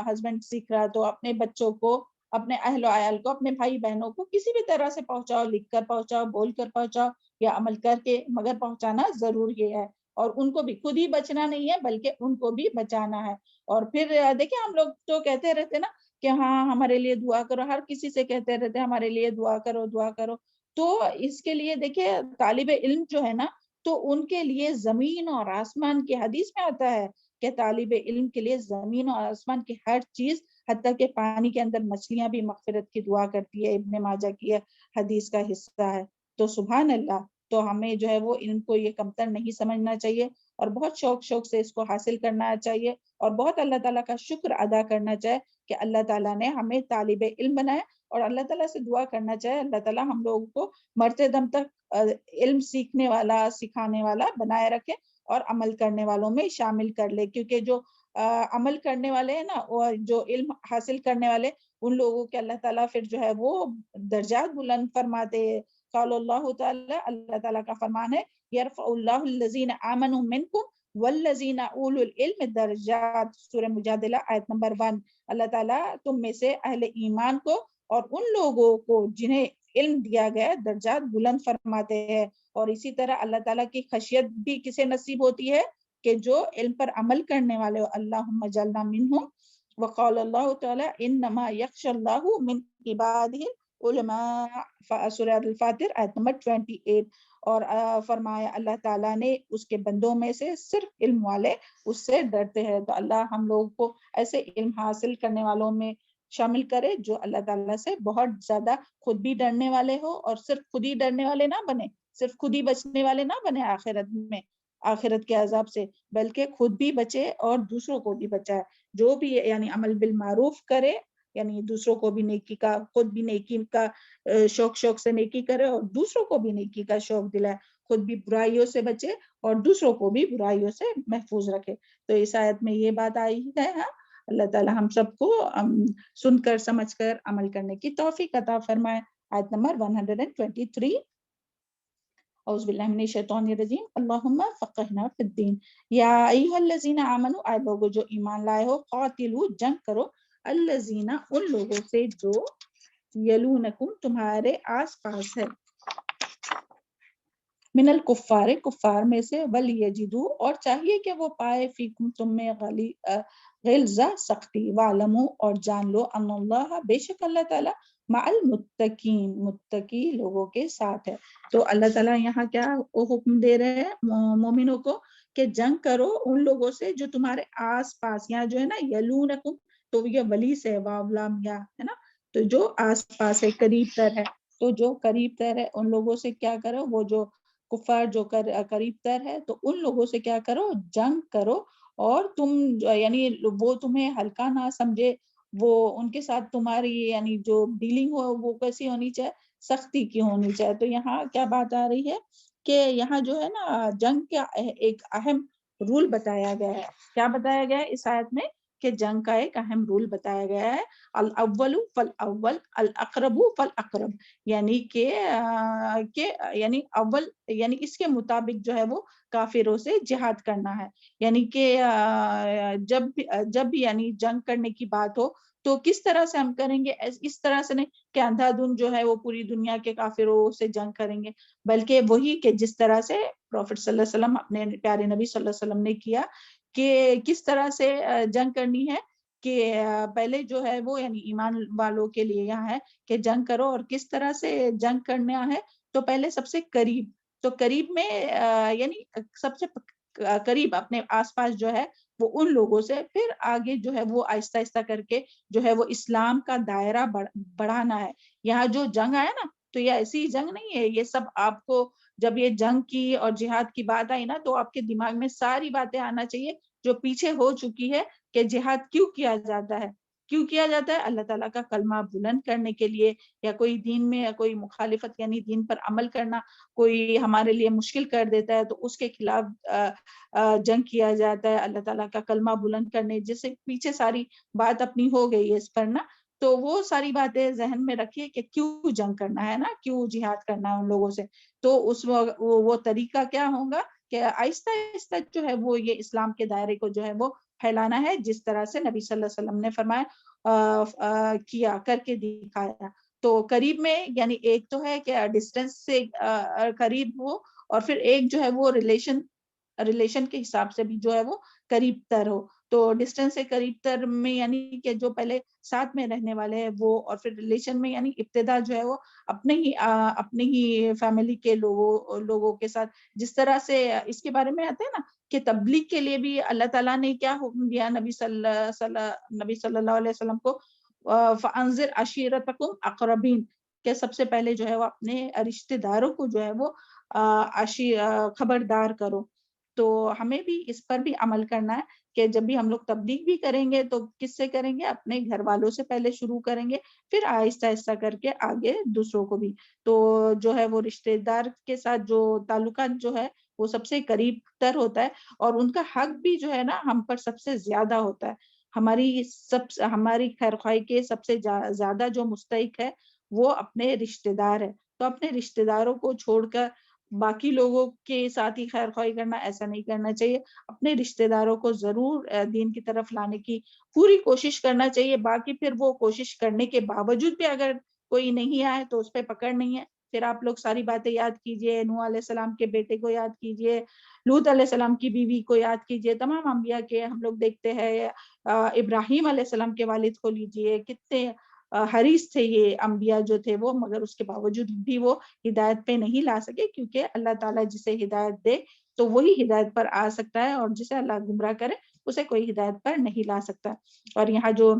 ہسبینڈ سیکھ رہا تو اپنے بچوں کو، اپنے اہل و عیال کو، اپنے بھائی بہنوں کو کسی بھی طرح سے پہنچاؤ، لکھ کر پہنچاؤ، بول کر پہنچاؤ یا عمل کر کے، مگر پہنچانا ضرور یہ ہے۔ اور ان کو بھی خود ہی بچنا نہیں ہے بلکہ ان کو بھی بچانا ہے۔ اور پھر دیکھیں ہم لوگ تو کہتے رہتے نا کہ ہاں ہمارے لیے دعا کرو، ہر کسی سے کہتے رہتے ہمارے لیے دعا کرو دعا کرو۔ تو اس کے لیے دیکھیں طالب علم جو ہے نا، تو ان کے لیے زمین اور آسمان کی حدیث میں آتا ہے کہ طالب علم کے لیے زمین اور آسمان کی ہر چیز، حتیٰ کہ پانی کے اندر مچھلیاں بھی مغفرت کی دعا کرتی ہے، ابن ماجہ کی حدیث کا حصہ ہے۔ تو سبحان اللہ، تو ہمیں جو ہے وہ علم کو یہ کمتر نہیں سمجھنا چاہیے، اور بہت شوق سے اس کو حاصل کرنا چاہیے، اور بہت اللہ تعالیٰ کا شکر ادا کرنا چاہے کہ اللہ تعالیٰ نے ہمیں طالب علم بنایا، اور اللہ تعالیٰ سے دعا کرنا چاہے اللہ تعالیٰ ہم لوگوں کو مرتے دم تک علم سیکھنے والا، سکھانے والا بنائے رکھے، اور عمل کرنے والوں میں شامل کر لے۔ کیونکہ جو عمل کرنے والے ہیں نا، اور جو علم حاصل کرنے والے، ان لوگوں کے اللہ تعالیٰ پھر جو ہے وہ درجات بلند فرماتے ہیں۔ قال اللہ تعالیٰ، اللہ تعالیٰ کا فرمان ہے یرفع اللہ الذین آمنوا منکم والذین اولوا العلم درجات، سورہ مجادلہ آیت نمبر 1۔ اللہ تعالیٰ تم میں سے اہل ایمان کو اور ان لوگوں کو جنہیں علم دیا گیا درجات بلند فرماتے ہیں۔ اور اسی طرح اللہ تعالیٰ کی خشیت بھی کسے نصیب ہوتی ہے کہ جو علم پر عمل کرنے والے ہو۔ اللہم اجعلنا منہم۔ وقال اللہ تعالیٰ انما یخشی اللہ من عبادہ العلماء، سورہ الفاتر آیت نمبر 28۔ اور فرمایا اللہ تعالیٰ نے اس کے بندوں میں سے صرف علم والے اس سے ڈرتے ہیں۔ تو اللہ ہم لوگوں کو ایسے علم حاصل کرنے والوں میں شامل کرے جو اللہ تعالیٰ سے بہت زیادہ خود بھی ڈرنے والے ہو، اور صرف خود ہی ڈرنے والے نہ بنے، صرف خود ہی بچنے والے نہ بنے آخرت کے عذاب سے، بلکہ خود بھی بچے اور دوسروں کو بھی بچائے۔ جو بھی یعنی عمل بالمعروف کرے، یعنی دوسروں کو بھی نیکی کا، خود بھی نیکی کا شوق سے نیکی کرے، اور دوسروں کو بھی نیکی کا شوق دلائے، خود بھی برائیوں سے بچے اور دوسروں کو بھی برائیوں سے محفوظ رکھے۔ تو اس آیت میں یہ بات آئی ہے۔ اللہ تعالیٰ ہم سب کو سن کر سمجھ کر عمل کرنے کی توفیق عطا فرمائے۔ آیت نمبر 123۔ اعوذ باللہ من الشیطان الرجیم، اللہم فقہنا فی الدین، یا ایھا الذین آمنوا، اے لوگو جو ایمان لائے ہو، قاتلوا جنگ کرو، الذین ان لوگوں سے جو یلونکم تمہارے آس پاس ہے، من الکفار کفار میں سے، ولیجدوا اور چاہیے کہ وہ پائے فیکم تم میں غلظہ سختی، وعلموا اور جان لو ان اللہ بے شک اللہ تعالیٰ مع المتقین متقی لوگوں کے ساتھ ہے۔ تو اللہ تعالیٰ یہاں کیا حکم دے رہے ہیں مومنوں کو کہ جنگ کرو ان لوگوں سے جو تمہارے آس پاس، یہاں جو ہے نا یلونکم، تو یہ ولی سے واو لام یا ہے نا، تو جو آس پاس ہے، قریب تر ہے، تو جو قریب تر ہے ان لوگوں سے کیا کرو، وہ جو کفار جو قریب تر ہے تو ان لوگوں سے کیا کرو، جنگ کرو، اور تم یعنی وہ تمہیں ہلکا نہ سمجھے، وہ ان کے ساتھ تمہاری یعنی جو ڈیلنگ ہو وہ کیسی ہونی چاہے، سختی کی ہونی چاہے۔ تو یہاں کیا بات آ رہی ہے کہ یہاں جو ہے نا جنگ کا ایک اہم رول بتایا گیا ہے۔ کیا بتایا گیا ہے اس آیت میں کہ جنگ کا ایک اہم رول بتایا گیا ہے، الاول فالاول الاقرب فالاقرب، یعنی کہ یعنی اول یعنی اس کے مطابق جو ہے وہ کافروں سے جہاد کرنا ہے، یعنی کہ جب بھی یعنی جنگ کرنے کی بات ہو تو کس طرح سے ہم کریں گے، اس طرح سے نہیں کہ اندھا دھند جو ہے وہ پوری دنیا کے کافروں سے جنگ کریں گے، بلکہ وہی کہ جس طرح سے پروفٹ صلی اللہ علیہ وسلم، اپنے پیارے نبی صلی اللہ علیہ وسلم نے کیا، کہ کس طرح سے جنگ کرنی ہے کہ پہلے جو ہے وہ یعنی ایمان والوں کے لیے یہاں ہے کہ جنگ کرو، اور کس طرح سے جنگ کرنا ہے. تو پہلے سب سے قریب، تو قریب میں یعنی سب سے قریب اپنے آس پاس جو ہے وہ ان لوگوں سے، پھر آگے جو ہے وہ آہستہ آہستہ کر کے جو ہے وہ اسلام کا دائرہ بڑھانا ہے. یہاں جو جنگ آیا نا تو یہ ایسی جنگ نہیں ہے، یہ سب آپ کو جب یہ جنگ کی اور جہاد کی بات آئی نا تو آپ کے دماغ میں ساری باتیں آنا چاہیے جو پیچھے ہو چکی ہے کہ جہاد کیوں کیا جاتا ہے. کیوں کیا جاتا ہے؟ اللہ تعالیٰ کا کلمہ بلند کرنے کے لیے، یا کوئی دین میں کوئی مخالفت یعنی دین پر عمل کرنا کوئی ہمارے لیے مشکل کر دیتا ہے تو اس کے خلاف جنگ کیا جاتا ہے اللہ تعالیٰ کا کلمہ بلند کرنے. جیسے پیچھے ساری بات اپنی ہو گئی ہے اس پر نا، تو وہ ساری باتیں ذہن میں رکھیے کہ کیوں جنگ کرنا ہے نا، کیوں جہاد کرنا ہے ان لوگوں سے. تو اس وہ طریقہ کیا ہوگا کہ آہستہ آہستہ جو ہے وہ یہ اسلام کے دائرے کو جو ہے وہ پھیلانا ہے، جس طرح سے نبی صلی اللہ علیہ وسلم نے فرمایا کیا کر کے دکھایا. تو قریب میں یعنی ایک تو ہے کہ ڈسٹینس سے قریب ہو، اور پھر ایک جو ہے وہ ریلیشن کے حساب سے بھی جو ہے وہ قریب تر ہو. تو ڈسٹینس سے قریب تر میں یعنی کہ جو پہلے ساتھ میں رہنے والے ہیں وہ، اور پھر ریلیشن میں یعنی ابتدا جو ہے وہ اپنے ہی فیملی کے لوگوں کے ساتھ. جس طرح سے اس کے بارے میں آتا ہے نا کہ تبلیغ کے لیے بھی اللہ تعالیٰ نے کیا حکم دیا نبی صلی اللہ علیہ وسلم کو، فَأَنذِرْ عَشِيرَتَكُمْ أَقْرَبِينَ، کہ سب سے پہلے جو ہے وہ اپنے رشتہ داروں کو جو ہے وہ خبردار کرو. تو ہمیں بھی اس پر بھی عمل کرنا ہے کہ جب بھی ہم لوگ تبلیغ بھی کریں گے تو کس سے کریں گے؟ اپنے گھر والوں سے پہلے شروع کریں گے، پھر آہستہ آہستہ کر کے آگے دوسروں کو بھی. تو جو ہے وہ رشتہ دار کے ساتھ جو تعلقات جو ہے وہ سب سے قریب تر ہوتا ہے، اور ان کا حق بھی جو ہے نا ہم پر سب سے زیادہ ہوتا ہے. ہماری خیر خواہی کے سب سے زیادہ جو مستحق ہے وہ اپنے رشتہ دار ہے. تو اپنے رشتہ داروں کو چھوڑ کر باقی لوگوں کے ساتھ ہی خیر خواہی کرنا، ایسا نہیں کرنا چاہیے. اپنے رشتہ داروں کو ضرور دین کی طرف لانے کی پوری کوشش کرنا چاہیے. باقی پھر وہ کوشش کرنے کے باوجود بھی اگر کوئی نہیں آئے تو اس پہ پکڑ نہیں ہے. پھر آپ لوگ ساری باتیں یاد کیجئے، نوح علیہ السلام کے بیٹے کو یاد کیجئے، لوط علیہ السلام کی بیوی کو یاد کیجئے، تمام انبیاء کے ہم لوگ دیکھتے ہیں. ابراہیم علیہ السلام کے والد کو لیجئے، کتنے حریص تھے یہ انبیاء جو تھے وہ، مگر اس کے باوجود بھی وہ ہدایت پہ نہیں لا سکے، کیونکہ اللہ تعالیٰ جسے ہدایت دے تو وہی ہدایت پر آ سکتا ہے، اور جسے اللہ گمراہ کرے اسے کوئی ہدایت پر نہیں لا سکتا. اور یہاں جو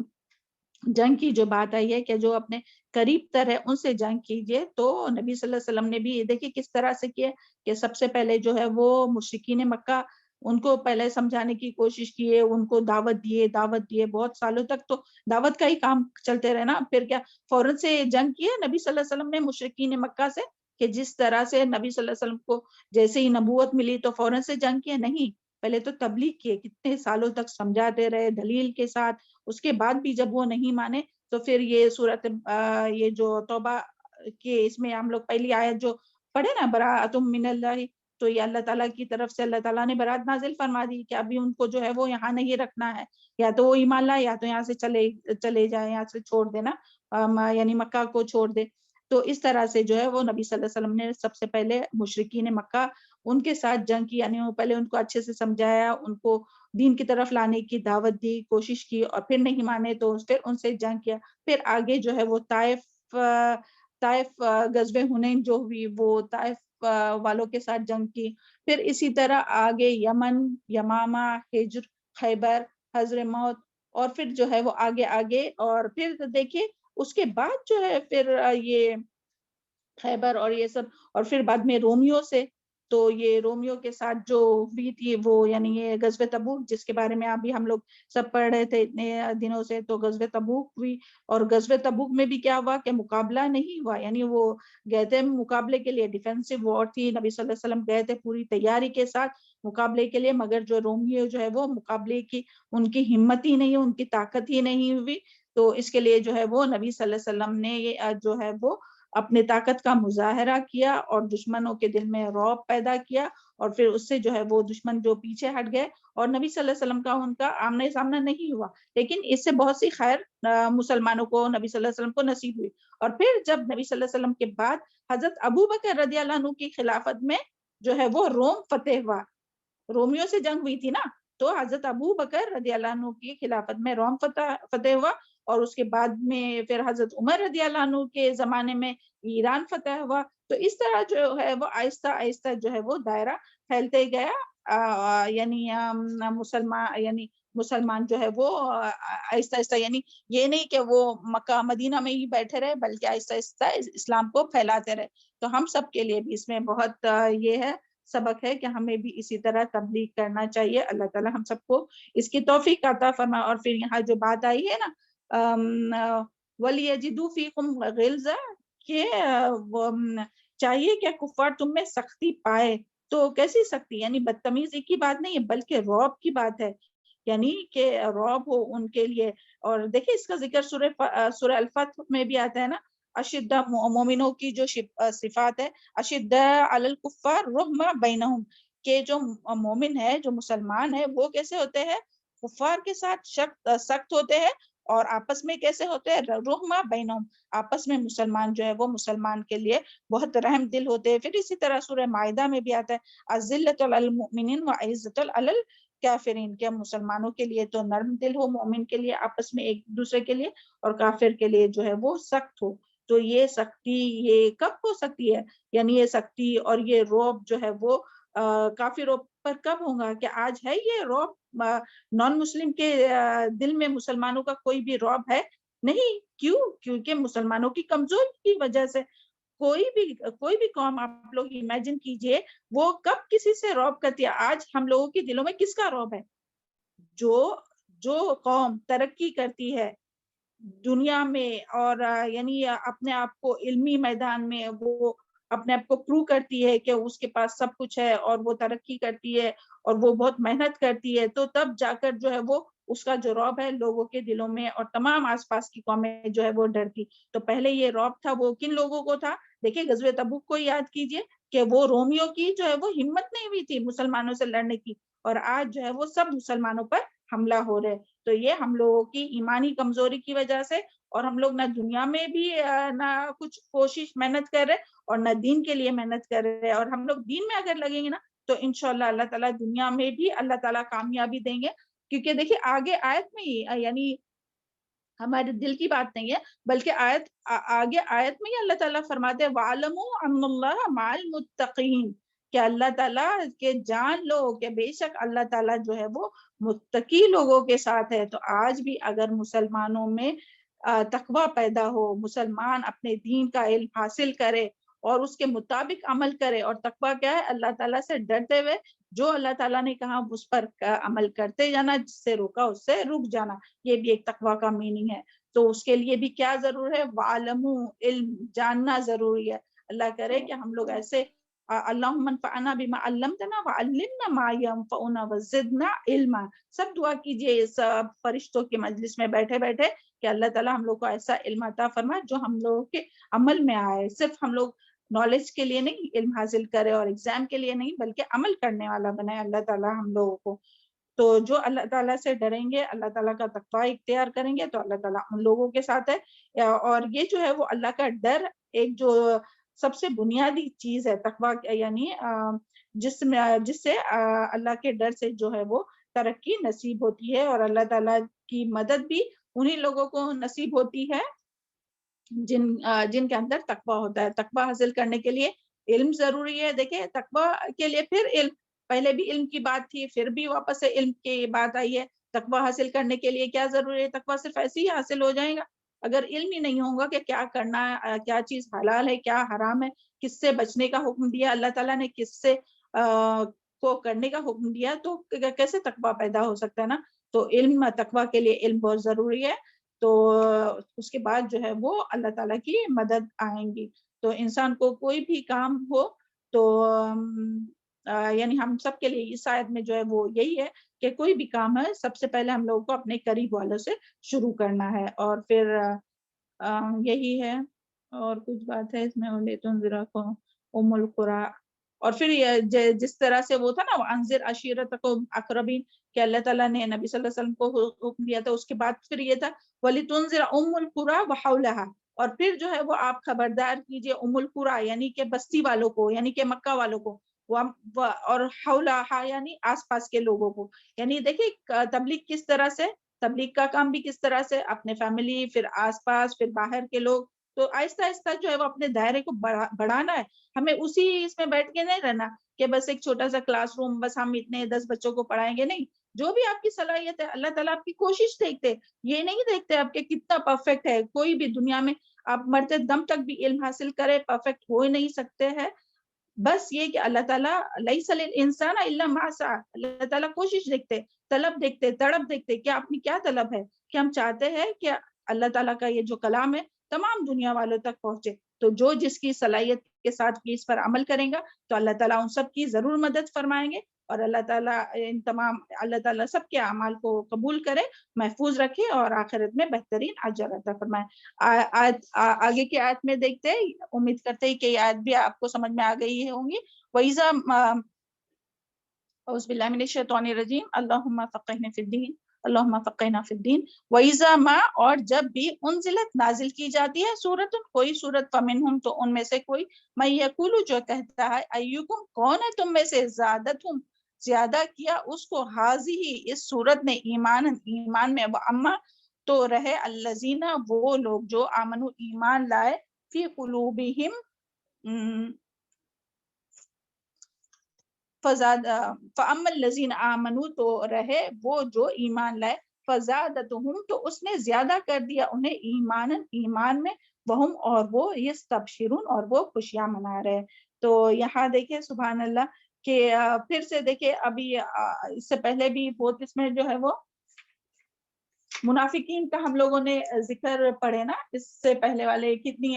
جنگ کی جو بات آئی ہے کہ جو اپنے قریب تر ہے ان سے جنگ کیجئے، تو نبی صلی اللہ علیہ وسلم نے بھی دیکھیے کس طرح سے کیا کہ سب سے پہلے جو ہے وہ مشرکین مکہ ان کو پہلے سمجھانے کی کوشش کیے، ان کو دعوت دیے بہت سالوں تک. تو دعوت کا ہی کام چلتے رہے نا. پھر کیا فوراً سے جنگ کیا نبی صلی اللہ علیہ وسلم نے مشرکین مکہ سے، کہ جس طرح سے نبی صلی اللہ علیہ وسلم کو جیسے ہی نبوت ملی تو فوراً سے جنگ کیا؟ نہیں، پہلے تو تبلیغ کیے، کتنے سالوں تک سمجھاتے رہے دلیل کے ساتھ. اس کے بعد بھی جب وہ نہیں مانے تو پھر یہ سورت یہ جو توبہ کے اس میں ہم لوگ پہلی آیت جو پڑھے نا، براءۃ من اللہ، تو یہ اللہ تعالیٰ کی طرف سے اللہ تعالیٰ نے برات نازل فرما دی کہ ابھی ان کو جو ہے وہ یہاں نہیں رکھنا ہے، یا تو وہ ایمان لائے یا تو یہاں سے چلے جائے، یہاں سے چھوڑ دینا، یعنی مکہ کو چھوڑ دے. تو اس طرح سے جو ہے وہ نبی صلی اللہ علیہ وسلم نے سب سے پہلے مشرکین مکہ ان کے ساتھ جنگ کی، یعنی پہلے ان کو اچھے سے سمجھایا، ان کو دین کی طرف لانے کی دعوت دی، کوشش کی، اور پھر نہیں مانے تو پھر ان سے جنگ کیا. پھر آگے جو ہے وہ طائف غزوہ حنین جو ہوئی وہ طائف والوں کے ساتھ جنگ کی. پھر اسی طرح آگے یمن، یمامہ، ہجر، خیبر، حضر موت، اور پھر جو ہے وہ آگے اور پھر دیکھیے اس کے بعد جو ہے پھر یہ خیبر اور یہ سب، اور پھر بعد میں رومیوں سے. تو یہ رومیوں کے ساتھ جو ہوئی تھی وہ یعنی یہ غزوہ تبوک جس کے بارے میں ابھی ہم لوگ سب پڑھ رہے تھے اتنے دنوں سے. تو غزوہ تبوک ہوئی، اور غزوہ تبوک میں بھی کیا ہوا کہ مقابلہ نہیں ہوا، یعنی وہ گئے تھے مقابلے کے لیے، ڈیفینسو وار تھی، نبی صلی اللہ علیہ وسلم گئے تھے پوری تیاری کے ساتھ مقابلے کے لیے، مگر جو رومیو جو ہے وہ مقابلے کی ان کی ہمت ہی نہیں، ان کی طاقت ہی نہیں ہوئی. تو اس کے لیے جو ہے وہ نبی صلی اللہ علیہ وسلم نے یہ جو ہے وہ اپنے طاقت کا مظاہرہ کیا اور دشمنوں کے دل میں رعب پیدا کیا، اور پھر اس سے جو ہے وہ دشمن جو پیچھے ہٹ گئے، اور نبی صلی اللہ علیہ وسلم کا ان کا آمنے سامنا نہیں ہوا، لیکن اس سے بہت سی خیر مسلمانوں کو نبی صلی اللہ علیہ وسلم کو نصیب ہوئی. اور پھر جب نبی صلی اللہ علیہ وسلم کے بعد حضرت ابوبکر رضی اللہ عنہ کی خلافت میں جو ہے وہ روم فتح ہوا، رومیوں سے جنگ ہوئی تھی نا، تو حضرت ابو بکر رضی اللہ عنہ کی خلافت میں روم فتح ہوا، اور اس کے بعد میں پھر حضرت عمر رضی اللہ عنہ کے زمانے میں ایران فتح ہوا. تو اس طرح جو ہے وہ آہستہ آہستہ جو ہے وہ دائرہ پھیلتے گیا. یعنی مسلمان جو ہے وہ آہستہ آہستہ، یعنی یہ نہیں کہ وہ مکہ مدینہ میں ہی بیٹھے رہے، بلکہ آہستہ آہستہ اسلام کو پھیلاتے رہے. تو ہم سب کے لیے بھی اس میں بہت یہ ہے سبق ہے کہ ہمیں بھی اسی طرح تبلیغ کرنا چاہیے. اللہ تعالیٰ ہم سب کو اس کی توفیق عطا فرمائے. اور پھر یہاں جو بات آئی ہے نا وَلْيَجِدُوا فِيكُمْ غِلْظَةً، کہ چاہیے کہ کفار تم میں سختی پائے. تو کیسی سختی؟ یعنی بدتمیزی کی بات نہیں ہے، بلکہ رعب کی بات ہے، یعنی کہ رعب ہو ان کے لیے. اور دیکھیں اس کا ذکر سورہ الفتح میں بھی آتا ہے نا، اشدہ مومنوں کی جو صفات ہے، اشدہ علی الکفار رحمہ بینہم، کہ جو مومن ہے، جو مسلمان ہے، وہ کیسے ہوتے ہیں؟ کفار کے ساتھ سخت ہوتے ہیں، اور آپس میں کیسے ہوتے ہیں؟ رحمہ بینہم، آپس میں مسلمان جو ہے وہ مسلمان کے لیے بہت رحم دل ہوتے ہیں. پھر اسی طرح سورہ مائدہ میں بھی آتا ہے اذلۃ علی المؤمنین وعزۃ علی الکافرین، کہ مسلمانوں کے لیے تو نرم دل ہو، مومن کے لیے آپس میں ایک دوسرے کے لیے، اور کافر کے لیے جو ہے وہ سخت ہو. تو یہ سختی یہ کب ہو سکتی ہے؟ یعنی یہ سختی اور یہ رعب جو ہے وہ کافروں پر کب ہوگا؟ کہ آج ہے یہ رعب نان مسلم کے دل میں مسلمانوں کا کوئی بھی رعب ہے نہیں. کیوں؟ کیونکہ مسلمانوں کی کمزوری کی وجہ سے. کوئی بھی قوم آپ لوگ امیجن کیجئے وہ کب کسی سے رعب کرتی ہے. آج ہم لوگوں کے دلوں میں کس کا رعب ہے؟ جو قوم ترقی کرتی ہے دنیا میں، اور یعنی اپنے آپ کو علمی میدان میں وہ اپنے آپ کو پروو کرتی ہے کہ اس کے پاس سب کچھ ہے، اور وہ ترقی کرتی ہے، اور وہ بہت محنت کرتی ہے، تو تب جا کر جو ہے وہ اس کا جو رعب ہے لوگوں کے دلوں میں، اور تمام آس پاس کی قومیں جو ہے وہ ڈرتی. تو پہلے یہ رعب تھا وہ کن لوگوں کو تھا؟ دیکھیں غزوہ تبوک کو یاد کیجئے کہ وہ رومیوں کی جو ہے وہ ہمت نہیں ہوئی تھی مسلمانوں سے لڑنے کی، اور آج جو ہے وہ سب مسلمانوں پر حملہ ہو رہے. تو یہ ہم لوگوں کی ایمانی کمزوری کی وجہ سے، اور ہم لوگ نہ دنیا میں بھی نہ کچھ کوشش محنت کر رہے، اور نہ دین کے لیے محنت کر رہے. اور ہم لوگ دین میں اگر لگیں گے نا تو انشاءاللہ اللہ تعالیٰ دنیا میں بھی اللہ تعالیٰ کامیابی دیں گے. کیونکہ دیکھیے آگے آیت میں ہی، یعنی ہمارے دل کی بات نہیں ہے بلکہ آگے آیت میں ہی اللہ تعالیٰ فرماتے ہیں وَعَلَمُوا أَنَّ اللَّهَ مَعَ الْمُتَّقِينَ، کہ اللہ تعالیٰ کہ جان لو کہ بے شک اللہ تعالیٰ جو ہے وہ متقی لوگوں کے ساتھ ہے. تو آج بھی اگر مسلمانوں میں تقوی پیدا ہو، مسلمان اپنے دین کا علم حاصل کرے اور اس کے مطابق عمل کرے، اور تقوی کیا ہے؟ اللہ تعالیٰ سے ڈرتے ہوئے جو اللہ تعالیٰ نے کہا اس پر عمل کرتے جانا، جس سے روکا اس سے رک جانا، یہ بھی ایک تقوی کا میننگ ہے. تو اس کے لیے بھی کیا ضرور ہے؟ وَعَلَمُوا، علم جاننا ضروری ہے. اللہ کرے کہ ہم لوگ ایسے اللہم انفعنا بما علمتنا وعلمنا ما ينفعنا وزدنا علما، سب دعا کیجئے سب فرشتوں کے مجلس میں بیٹھے بیٹھے کہ اللہ تعالیٰ ہم لوگ کو ایسا علم عطا فرمائے جو ہم لوگوں کے عمل میں آئے. صرف ہم لوگ نالج کے لیے نہیں علم حاصل کرے اور ایگزام کے لیے نہیں، بلکہ عمل کرنے والا بنائے اللہ تعالیٰ ہم لوگوں کو. تو جو اللہ تعالیٰ سے ڈریں گے، اللہ تعالیٰ کا تقوی اختیار کریں گے، تو اللہ تعالیٰ ان لوگوں کے ساتھ ہے. اور یہ جو ہے وہ اللہ کا ڈر ایک جو سب سے بنیادی چیز ہے تقوی، یعنی جس سے اللہ کے ڈر سے جو ہے وہ ترقی نصیب ہوتی ہے، اور اللہ تعالیٰ کی مدد بھی انہی لوگوں کو نصیب ہوتی ہے جن کے اندر تقوی ہوتا ہے. تقوی حاصل کرنے کے لیے علم ضروری ہے. دیکھیں تقوی کے لیے پھر علم، پہلے بھی علم کی بات تھی، پھر بھی واپس سے علم کی بات آئی ہے. تقوی حاصل کرنے کے لیے کیا ضروری ہے؟ تقوی صرف ایسے ہی حاصل ہو جائے گا اگر علم ہی نہیں ہوگا کہ کیا کرنا ہے، کیا چیز حلال ہے، کیا حرام ہے، کس سے بچنے کا حکم دیا اللہ تعالیٰ نے، کس سے کو کرنے کا حکم دیا، تو کیسے تقوی پیدا ہو سکتا ہے نا. تو علم، تقوی کے لیے علم بہت ضروری ہے. تو اس کے بعد جو ہے وہ اللہ تعالیٰ کی مدد آئیں گی. تو انسان کو کوئی بھی کام ہو تو یعنی ہم سب کے لیے اس آیت میں جو ہے وہ یہی ہے کہ کوئی بھی کام ہے سب سے پہلے ہم لوگوں کو اپنے قریب والوں سے شروع کرنا ہے. اور پھر یہی ہے. اور کچھ بات ہے اس میں وَلِتُنذِرَ أُمُّ الْقُرَىٰ، اور پھر جس طرح سے وہ تھا نا وَأَنذِرْ عَشِيرَتَكُمْ الْأَقْرَبِينَ، کہ اللہ تعالیٰ نے نبی صلی اللہ علیہ وسلم کو حکم دیا تھا. اس کے بعد پھر یہ تھا وَلِتُنذِرَ أُمُّ الْقُرَىٰ وَحَوْلَهَا، اور پھر جو ہے وہ آپ خبردار کیجئے ام القریٰ یعنی کہ بستی والوں کو، یعنی کہ مکہ والوں کو. اور حولہا یعنی آس پاس کے لوگوں کو. یعنی دیکھیے تبلیغ کس طرح سے, تبلیغ کا کام بھی کس طرح سے, اپنے فیملی, پھر آس پاس, پھر باہر کے لوگ. تو آہستہ آہستہ جو ہے وہ اپنے دائرے کو بڑھانا ہے. ہمیں اسی اس میں بیٹھ کے نہیں رہنا کہ بس ایک چھوٹا سا کلاس روم, بس ہم اتنے 10 بچوں کو پڑھائیں گے. نہیں, جو بھی آپ کی صلاحیت ہے, اللہ تعالیٰ آپ کی کوشش دیکھتے, یہ نہیں دیکھتے آپ کے کتنا پرفیکٹ ہے. کوئی بھی دنیا میں آپ مرتے دم تک بھی علم حاصل کرے, پرفیکٹ ہو ہی نہیں سکتے ہیں. بس یہ کہ اللہ تعالیٰ لیس للانسان الا ما سعى, اللہ تعالیٰ کوشش دیکھتے, طلب دیکھتے, تڑپ دیکھتے, کہ آپ کی کیا طلب ہے, کہ ہم چاہتے ہیں کہ اللہ تعالیٰ کا یہ جو کلام ہے تمام دنیا والوں تک پہنچے. تو جو جس کی صلاحیت کے ساتھ اس پر عمل کریں گا تو اللہ تعالیٰ ان سب کی ضرور مدد فرمائیں گے, اور اللہ تعالیٰ سب کے اعمال کو قبول کرے, محفوظ رکھے, اور آخرت میں بہترین اجر عطا فرمائے. آگے کی آیت میں دیکھتے ہیں, امید کرتے ہیں کہ یہ آیت بھی آپ کو سمجھ میں آ گئی ہوں گی. وَإِذَا اعوذ باللہ من الشیطان الرجیم اللہم فقہنا فی الدین, اللہم فقہنا فی الدین. وَإِذَا ما, اور جب بھی, انزلت, نازل کی جاتی ہے, سورت, کوئی سورت, فمنہم, تو ان میں سے کوئی, من یقول, جو کہتا ہے, ایکم, کون ہے تم میں سے, زادتہم, زیادہ کیا اس کو, حاضی, اس سورت نے, ایمان میں, اما, تو رہے, الذین, وہ لوگ جو, آمنو, ایمان لائے, فی قلوبہم, فَأَمَّا الَّذِينَ آمَنُوا, تو رہے وہ جو ایمان لائے, فَزَادَتْهُمْ, تو اس نے زیادہ کر دیا انہیں, ایمان میں, وہم, اور وہ, یستبشرون, اور وہ خوشیاں منا رہے. تو یہاں دیکھیں سبحان اللہ کہ پھر سے دیکھیں, ابھی اس سے پہلے بھی بہت اس میں جو ہے وہ منافقین کا ہم لوگوں نے ذکر پڑھے نا, اس سے پہلے والے کتنی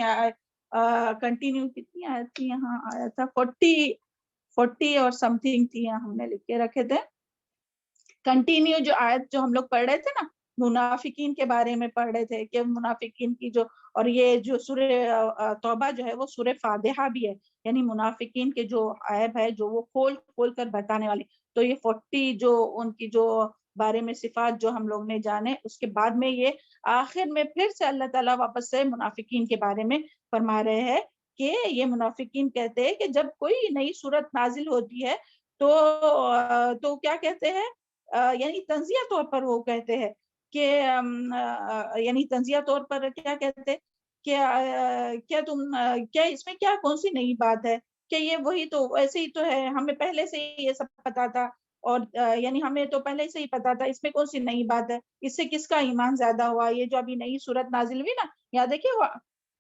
کنٹینیو کتنی آیت تھی, یہاں آیا تھا 40 اور سم تھنگ تھی, ہم نے لکھ کے رکھے تھے. کنٹینیو جو آیت جو ہم لوگ پڑھ رہے تھے نا, منافقین کے بارے میں پڑھ رہے تھے کہ منافقین کی جو, اور یہ جو سورہ توبہ جو ہے وہ سورہ فاتحہ بھی ہے, یعنی منافقین کے جو عیب ہے جو وہ کھول کر بتانے والی. تو یہ 40 جو ان کی جو بارے میں صفات جو ہم لوگ نے جانے, اس کے بعد میں یہ آخر میں پھر سے اللہ تعالیٰ واپس سے منافقین کے بارے میں فرما رہے ہیں کہ یہ منافقین کہتے ہیں کہ جب کوئی نئی صورت نازل ہوتی ہے تو کیا کہتے ہیں, یعنی تنزیہ طور پر وہ کہتے ہیں کہ یعنی تنزیہ طور پر کیا کہتے ہیں کہ کیا اس میں کیا کون سی نئی بات ہے, کہ یہ وہی تو ایسے ہی تو ہے, ہمیں پہلے سے یہ سب پتا تھا, اور یعنی ہمیں تو پہلے سے ہی پتا تھا, اس میں کون سی نئی بات ہے, اس سے کس کا ایمان زیادہ ہوا. یہ جو ابھی نئی صورت نازل ہوئی نا, یہاں دیکھیں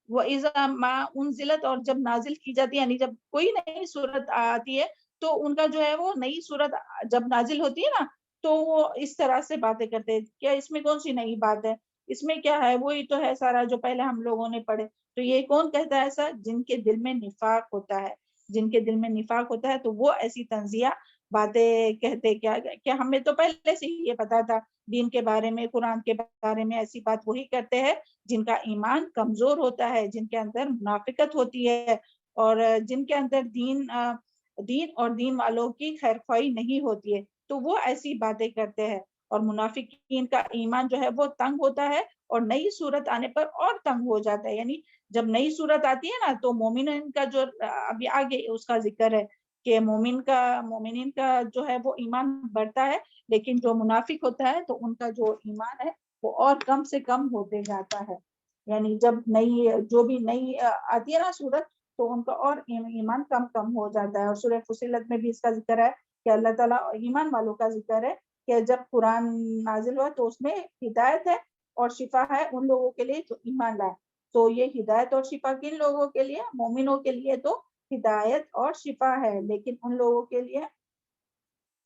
وَإِذَا مَا أُنزِلَتْ, اور جب نازل کی جاتی ہے, یعنی جب کوئی نئی صورت آتی ہے تو ان کا جو ہے وہ نئی صورت جب نازل ہوتی ہے نا تو وہ اس طرح سے باتیں کرتے ہیں, کیا اس میں کون سی نئی بات ہے, اس میں کیا ہے, وہی تو ہے سارا جو پہلے ہم لوگوں نے پڑھے. تو یہ کون کہتا ہے ایسا, جن کے دل میں نفاق ہوتا ہے, جن کے دل میں نفاق ہوتا ہے تو وہ ایسی تنزیہ باتیں کہتے, کیا ہمیں تو پہلے سے یہ پتا تھا دین کے بارے میں, قرآن کے بارے میں. ایسی بات وہی کرتے ہیں جن کا ایمان کمزور ہوتا ہے, جن کے اندر منافقت ہوتی ہے, اور جن کے اندر دین اور دین والوں کی خیرخواہی نہیں ہوتی ہے, تو وہ ایسی باتیں کرتے ہیں. اور منافقین کا ایمان جو ہے وہ تنگ ہوتا ہے, اور نئی صورت آنے پر اور تنگ ہو جاتا ہے. یعنی جب نئی صورت آتی ہے نا تو مومنین کا جو ابھی آگے اس کا ذکر ہے کہ مومنین کا جو ہے وہ ایمان بڑھتا ہے, لیکن جو منافق ہوتا ہے تو ان کا جو ایمان ہے وہ اور کم سے کم ہوتے جاتا ہے. یعنی جب جو بھی نئی آتی ہے نا صورت تو ان کا اور ایمان کم ہو جاتا ہے. اور سورہ فصلت میں بھی اس کا ذکر ہے کہ اللہ تعالیٰ ایمان والوں کا ذکر ہے کہ جب قرآن نازل ہوا تو اس میں ہدایت ہے اور شفا ہے ان لوگوں کے لیے جو ایمان لائے. تو یہ ہدایت اور شفا کن لوگوں کے لیے, مومنوں کے لیے تو ہدایت اور شفا ہے, لیکن ان لوگوں کے لیے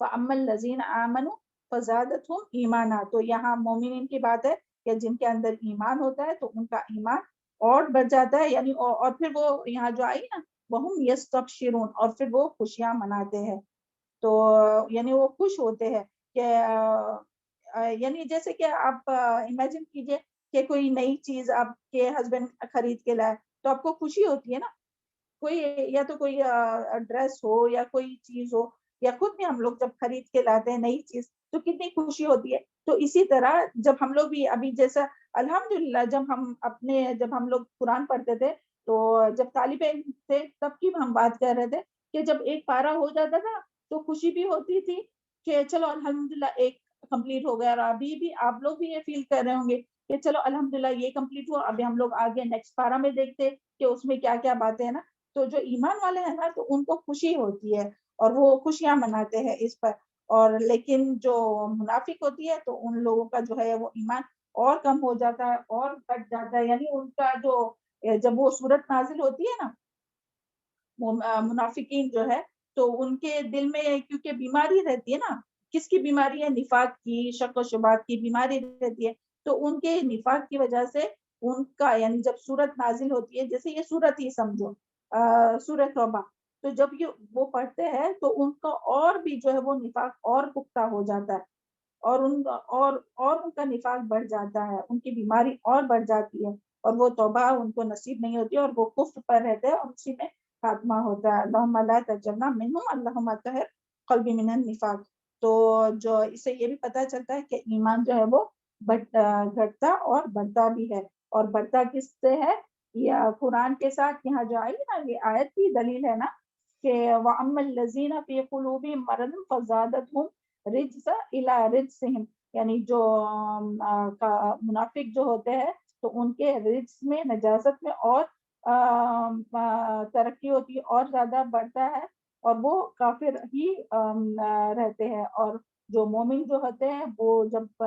فَأَمَّا الَّذِينَ آمَنُوا فَزَادَتْهُمْ ایمانا. تو یہاں مومنین کی بات ہے کہ جن کے اندر ایمان ہوتا ہے تو ان کا ایمان اور بڑھ جاتا ہے, یعنی اور پھر وہ یہاں جو آئی نا وَهُمْ يَسْتَبْشِرُونَ, اور پھر وہ خوشیاں مناتے ہیں. تو یعنی وہ خوش ہوتے ہیں کہ یعنی جیسے کہ آپ امیجن کیجئے کہ کوئی نئی چیز آپ کے ہسبینڈ خرید کے لائے تو آپ کو خوشی ہوتی ہے نا, کوئی یا تو کوئی ڈریس ہو یا کوئی چیز ہو, یا خود بھی ہم لوگ جب خرید کے لاتے ہیں نئی چیز تو کتنی خوشی ہوتی ہے. تو اسی طرح جب ہم لوگ بھی ابھی جیسا الحمدللہ جب ہم لوگ قرآن پڑھتے تھے تو جب طالب علم تھے تب کی ہم بات کر رہے تھے کہ جب ایک پارا ہو جاتا تھا تو خوشی بھی ہوتی تھی کہ چلو الحمدللہ ایک کمپلیٹ ہو گیا، اور ابھی بھی آپ لوگ بھی یہ فیل کر رہے ہوں گے کہ چلو الحمدللہ یہ کمپلیٹ ہوا، ابھی ہم لوگ آگے نیکسٹ پارا میں دیکھتے کہ اس میں کیا کیا باتیں ہیں نا. تو جو ایمان والے ہیں نا تو ان کو خوشی ہوتی ہے اور وہ خوشیاں مناتے ہیں اس پر. اور لیکن جو منافق ہوتی ہے تو ان لوگوں کا جو ہے وہ ایمان اور کم ہو جاتا ہے اور گھٹ جاتا ہے. یعنی ان کا جو جب وہ صورت نازل ہوتی ہے نا منافقین جو ہے تو ان کے دل میں کیونکہ بیماری رہتی ہے نا، کس کی بیماری ہے؟ نفاق کی، شک و شبہات کی بیماری رہتی ہے. تو ان کے نفاق کی وجہ سے ان کا یعنی جب صورت نازل ہوتی ہے، جیسے یہ صورت ہی سمجھو سورۃ توبہ، تو جب یہ وہ پڑھتے ہیں تو ان کا اور بھی جو ہے وہ نفاق اور پختہ ہو جاتا ہے اور ان کا نفاق بڑھ جاتا ہے، ان کی بیماری اور بڑھ جاتی ہے اور وہ توبہ ان کو نصیب نہیں ہوتی اور وہ کفر پر رہتے ہیں اور اسی میں خاتمہ ہوتا ہے. اللہم لا تجرنا منہم اللہم طہر قلبی من النفاق. تو جو اس سے یہ بھی پتہ چلتا ہے کہ ایمان جو ہے وہ گھٹتا اور بڑھتا بھی ہے. اور بڑھتا کس سے ہے؟ یا قرآن کے ساتھ یہاں جو آئی نا یہ آیت کی دلیل ہے نا کہ وَأَمَّا الَّذِينَ فِي قُلُوبِهِم مَرَضٌ فَزَادَتْهُمْ رِجْسًا إِلَىٰ رِجْسِهِمْ. یعنی جو منافق جو ہوتے ہیں تو ان کے رجس میں نجاست میں اور ترقی ہوتی ہے اور زیادہ بڑھتا ہے اور وہ کافر ہی رہتے ہیں. اور جو مومن جو ہوتے ہیں وہ جب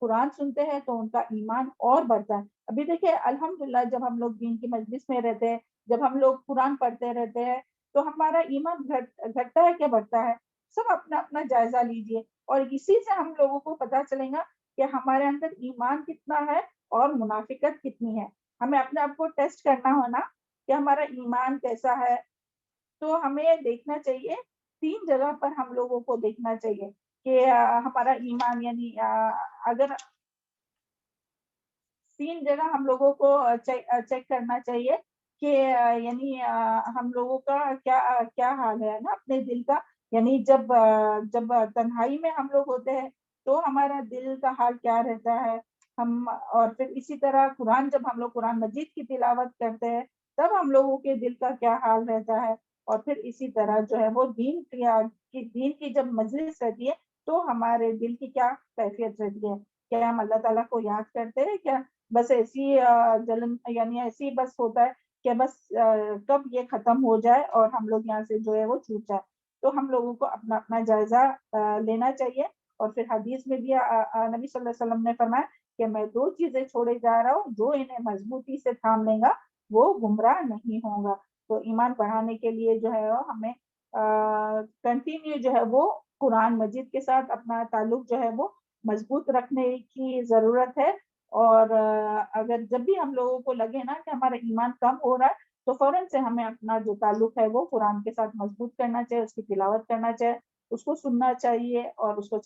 قرآن سنتے ہیں تو ان کا ایمان اور بڑھتا ہے. ابھی دیکھیں الحمدللہ جب ہم لوگ دین کی مجلس میں رہتے ہیں، جب ہم لوگ قرآن پڑھتے رہتے ہیں تو ہمارا ایمان گھٹتا ہے کہ بڑھتا ہے؟ سب اپنا اپنا جائزہ لیجئے اور اسی سے ہم لوگوں کو پتا چلے گا کہ ہمارے اندر ایمان کتنا ہے اور منافقت کتنی ہے. ہمیں اپنے آپ کو ٹیسٹ کرنا ہونا کہ ہمارا ایمان کیسا ہے. تو ہمیں دیکھنا چاہیے 3 جگہ پر ہم لوگوں کو دیکھنا چاہیے کہ ہمارا ایمان یعنی اگر 3 جگہ ہم لوگوں کو چیک کرنا چاہیے کہ یعنی ہم لوگوں کا کیا حال ہے نا اپنے دل کا. یعنی جب تنہائی میں ہم لوگ ہوتے ہیں تو ہمارا دل کا حال کیا رہتا ہے. اور پھر اسی طرح جب ہم لوگ قرآن مجید کی تلاوت کرتے ہیں تب ہم لوگوں کے دل کا کیا حال رہتا ہے. اور پھر اسی طرح جو ہے وہ دین کی جب مجلس رہتی ہے تو ہمارے دل کی کیا کیفیت رہتی ہے. کیا ہم اللہ تعالیٰ کو یاد کرتے ہیں؟ کیا بس ایسی جلن یعنی ایسی بس ہوتا ہے کہ بس کب یہ ختم ہو جائے اور ہم لوگ یہاں سے جو ہے وہ چھوٹ جائے. تو ہم لوگوں کو اپنا اپنا جائزہ لینا چاہیے. اور پھر حدیث میں بھی نبی صلی اللہ علیہ وسلم نے فرمایا کہ میں 2 چیزیں چھوڑے جا رہا ہوں، جو انہیں مضبوطی سے تھام لے گا وہ گمراہ نہیں ہوگا. تو ایمان بڑھانے کے لیے جو ہے ہمیں کنٹینیو جو ہے وہ قرآن مجید کے ساتھ اپنا تعلق جو ہے وہ مضبوط رکھنے کی ضرورت ہے. اور اگر جب بھی ہم لوگوں کو لگے نا کہ ہمارا ایمان کم ہو رہا ہے تو فوراً سے ہمیں اپنا جو تعلق ہے وہ قرآن کے ساتھ مضبوط کرنا چاہیے، اس کی تلاوت کرنا چاہیے، اس کو سننا چاہیے اور اس کو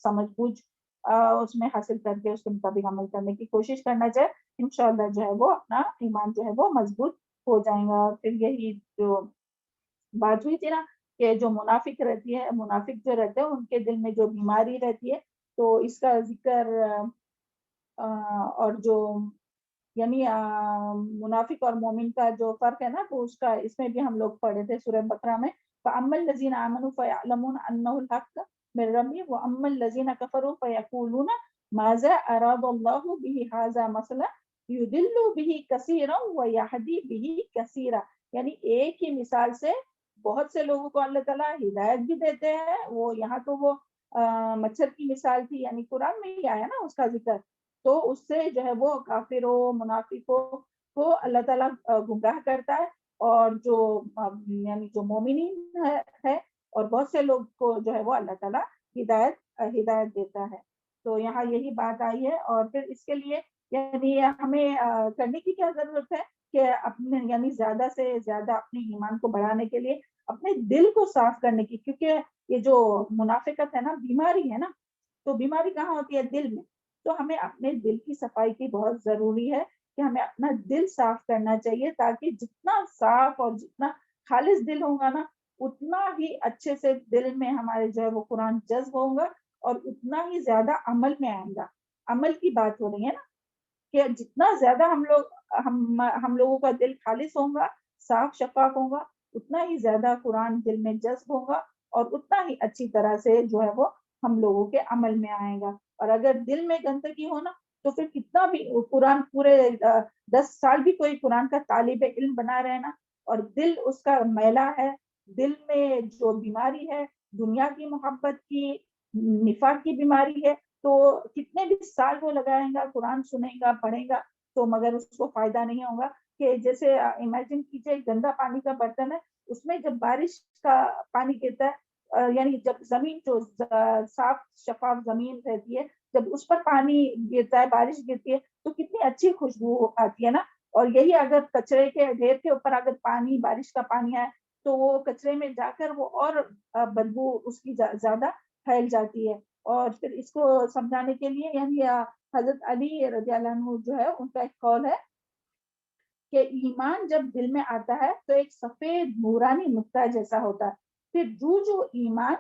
سمجھ بوجھ اس میں حاصل کر کے اس کے مطابق عمل کرنے کی کوشش کرنا چاہیے. انشاءاللہ جو ہے وہ اپنا ایمان جو ہے وہ مضبوط ہو جائے گا. پھر یہی جو بات ہوئی تھی نا کہ جو منافق جو رہتے ہیں ان کے دل میں جو بیماری رہتی ہے تو اس کا ذکر اور جو یعنی منافق اور مومن کا جو فرق ہے نا تو اس میں بھی ہم لوگ پڑھے تھے سورہ بقرہ میں. فَأَمَّا الَّذِينَ آمَنُوا فَيَعْلَمُونَ أَنَّهُ الْحَقُّ مِن رَّبِّهِمْ وَأَمَّا الَّذِينَ كَفَرُوا فَيَقُولُونَ مَاذَا أَرَادَ اللَّهُ بِهِ هَٰذَا مَثَلًا يُضِلُّ بِهِ كَثِيرًا وَيَهْدِي بِهِ كَثِيرًا. یعنی ایک ہی مثال سے بہت سے لوگوں کو اللہ تعالیٰ ہدایت بھی دیتے ہیں. وہ یہاں تو وہ مچھر کی مثال تھی یعنی قرآن میں ہی آیا نا اس کا ذکر. تو اس سے جو ہے وہ کافروں منافقوں کو اللہ تعالیٰ گمراہ کرتا ہے اور جو یعنی جو مومنین ہے اور بہت سے لوگ کو جو ہے وہ اللہ تعالیٰ ہدایت دیتا ہے. تو یہاں یہی بات آئی ہے. اور پھر اس کے لیے یعنی ہمیں کرنے کی کیا ضرورت ہے کہ اپنے یعنی زیادہ سے زیادہ اپنے ایمان کو بڑھانے کے لیے اپنے دل کو صاف کرنے کی، کیونکہ یہ جو منافقت ہے نا بیماری ہے نا تو بیماری کہاں ہوتی ہے؟ دل میں. تو ہمیں اپنے دل کی صفائی کی بہت ضروری ہے کہ ہمیں اپنا دل صاف کرنا چاہیے تاکہ جتنا صاف اور جتنا خالص دل ہوگا نا اتنا ہی اچھے سے دل میں ہمارے جو ہے وہ قرآن جذب ہوگا اور اتنا ہی زیادہ عمل میں آئے گا. عمل کی بات ہو رہی ہے نا کہ جتنا زیادہ ہم لوگوں کا دل خالص ہوگا، صاف شفاف ہوگا اتنا ہی زیادہ قرآن دل میں جذب ہوگا اور اتنا ہی اچھی طرح سے جو ہے وہ ہم لوگوں کے عمل میں آئے گا. اور اگر دل میں گندگی ہونا تو پھر کتنا بھی قرآن پورے 10 سال بھی کوئی قرآن کا طالب علم بنا رہنا اور دل اس کا میلا ہے, دل میں جو بیماری ہے دنیا کی محبت کی, نفاق کی بیماری ہے, تو کتنے بھی سال وہ لگائیں گا, قرآن سنے گا, پڑھے گا, تو مگر اس کو فائدہ نہیں ہوگا. کہ جیسے امیجن کیجئے گندا پانی کا برتن ہے, اس میں جب بارش کا پانی گرتا ہے, یعنی جب زمین جو صاف شفاف زمین رہتی ہے, جب اس پر پانی گرتا ہے, بارش گرتی ہے, تو کتنی اچھی خوشبو آتی ہے نا. اور یہی اگر کچرے کے ڈھیر کے اوپر اگر پانی, بارش کا پانی ہے, تو وہ کچرے میں جا کر وہ اور بدبو اس کی زیادہ پھیل جاتی ہے. اور پھر اس کو سمجھانے کے لیے یعنی حضرت علی رضی اللہ عنہ جو ہے ان کا ایک قول ہے کہ ایمان جب دل میں آتا ہے تو ایک سفید نورانی نقطہ جیسا ہوتا ہے. پھر جو ایمان,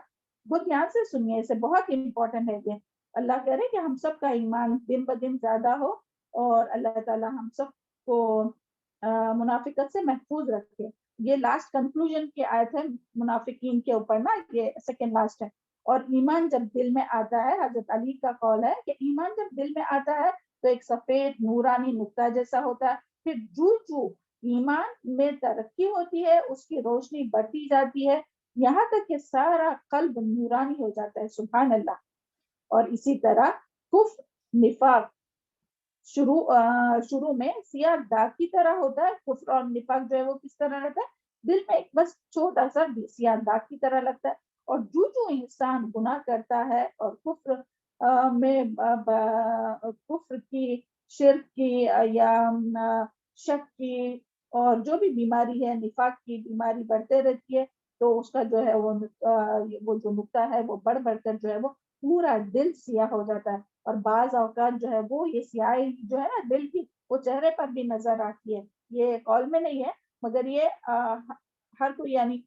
بہت دھیان سے سنیے, اسے بہت امپورٹنٹ ہے کہ اللہ کرے کہ ہم سب کا ایمان دن بدن زیادہ ہو اور اللہ تعالی ہم سب کو منافقت سے محفوظ رکھے. یہ لاسٹ کنکلوژن کی آیت ہے منافقین کے اوپر نا, یہ سیکنڈ لاسٹ ہے. اور ایمان جب دل میں آتا ہے, حضرت علی کا قول ہے کہ ایمان جب دل میں آتا ہے تو ایک سفید نورانی نقطہ جیسا ہوتا ہے. پھر جو ایمان میں ترقی ہوتی ہے اس کی روشنی بڑھتی جاتی ہے یہاں تک کہ سارا قلب نورانی ہو جاتا ہے. سبحان اللہ. اور اسی طرح کفر, نفاق شروع میں سیاہ داغ کی طرح ہوتا ہے. کفر اور نفاق جو ہے وہ کس طرح رہتا ہے, دل میں ایک بس چھوٹا سا سیاہ داغ کی طرح لگتا ہے. اور جو انسان گناہ کرتا ہے اور کفر میں کفر کی, شرک کی یا شک کی اور جو بھی بیماری ہے, نفاق کی بیماری بڑھتے رہتی ہے, تو اس کا جو ہے وہ جو نقطہ ہے وہ بڑھ کر جو ہے وہ پورا دل سیاہ ہو جاتا ہے. اور بعض اوقات جو ہے وہ یہ سیاہی جو ہے نا دل کی, وہ چہرے پر بھی نظر آتی ہے. یہ قول میں نہیں ہے مگر یہ ہر کوئی یعنی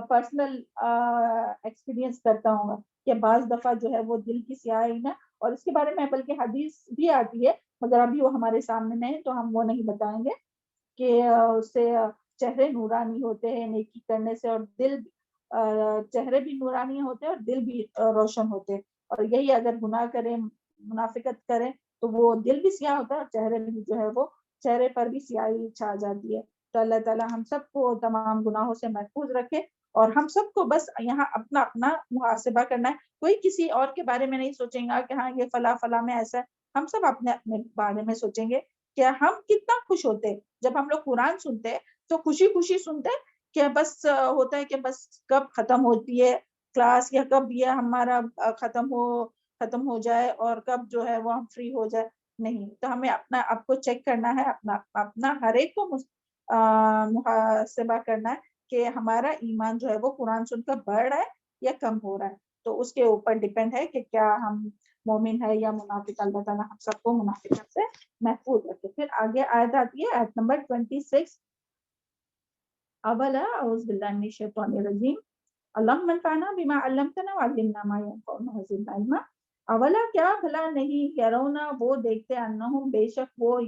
پرسنل ایکسپیرینس کرتا ہوں گا کہ بعض دفعہ جو ہے وہ دل کی سیاہی نا, اور اس کے بارے میں بلکہ حدیث بھی آتی ہے مگر ابھی وہ ہمارے سامنے نہیں تو ہم وہ نہیں بتائیں گے کہ اس سے چہرے نورانی ہوتے ہیں نیکی کرنے سے, اور دل چہرے بھی نورانی ہوتے ہیں اور دل بھی روشن ہوتے ہیں. اور یہی اگر گناہ کریں, منافقت کریں, تو وہ دل بھی سیاہ ہوتا ہے اور چہرے بھی جو ہے وہ چہرے پر بھی سیاہی چھا جاتی ہے. تو اللہ تعالی ہم سب کو تمام گناہوں سے محفوظ رکھے اور ہم سب کو بس یہاں اپنا اپنا محاسبہ کرنا ہے. کوئی کسی اور کے بارے میں نہیں سوچیں گا کہ ہاں یہ فلاں فلاں میں ایسا ہے. ہم سب اپنے اپنے بارے میں سوچیں گے کہ ہم کتنا خوش ہوتے جب ہم لوگ قرآن سنتے, تو خوشی خوشی سنتے کہ بس ہوتا ہے کہ بس کب ختم ہوتی ہے کلاس, یا کب یہ ہمارا ختم ہو جائے اور کب جو ہے وہ ہم فری ہو جائے. نہیں, تو ہمیں اپنا آپ کو چیک کرنا ہے, اپنا ہر ایک کو محاسبہ کرنا ہے کہ ہمارا ایمان جو ہے وہ قرآن سن کر بڑھ رہا ہے یا کم ہو رہا ہے. تو اس کے اوپر ڈیپینڈ ہے کہ کیا ہم مومن ہے یا منافق. اللہ تعالیٰ ہم سب کو منافقت سے محفوظ رکھے. پھر آگے آیت آتی ہے, آیت نمبر 26. اولا اعوذ باللہ من الشیطان الرجیم اللہم انفعنا بما علمتنا وعلمنا ما ينفعنا وزدنا علما. اولا کیا بھلا نہیں, یرونا وہ دیکھتے, انہم بے شک وہ,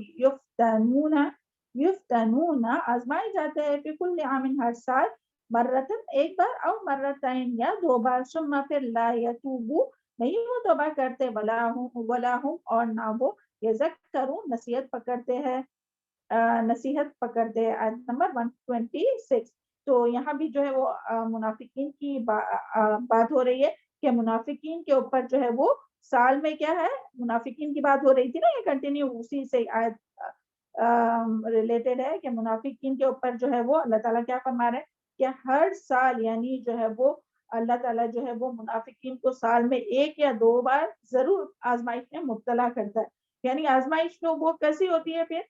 یفتنون آزمائے جاتے ہیں, فی کل عام ہر سال, مرتن ایک بار, او مرتین یا 2 بار, ثم پھر لا یتوبو نہیں وہ توبہ کرتے, ولا ہم اور نہ وہ یذکرون نصیحت پکڑتے ہیں. آیت نمبر 126. تو یہاں بھی جو ہے وہ منافقین کی بات ہو رہی ہے کہ منافقین کے اوپر جو ہے وہ سال میں کیا ہے, منافقین کی بات ہو رہی تھی نا, یہ کنٹینیو اسی سے آیت ریلیٹڈ ہے کہ منافقین کے اوپر جو ہے وہ اللہ تعالیٰ کیا فرما رہے ہیں کہ ہر سال یعنی جو ہے وہ اللہ تعالیٰ جو ہے وہ منافقین کو سال میں 1 یا 2 بار ضرور آزمائش میں مبتلا کرتا ہے. یعنی آزمائش تو وہ کیسی ہوتی ہے پھر,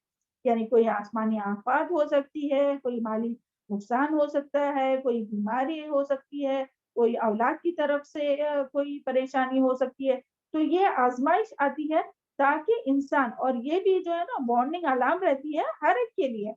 یعنی کوئی آسمانی آفات ہو سکتی ہے, کوئی مالی نقصان ہو سکتا ہے, کوئی بیماری ہو سکتی ہے, کوئی اولاد کی طرف سے کوئی پریشانی ہو سکتی ہے. تو یہ آزمائش آتی ہے تاکہ انسان, اور یہ بھی جو ہے نا وارننگ الارم رہتی ہے ہر ایک کے لیے,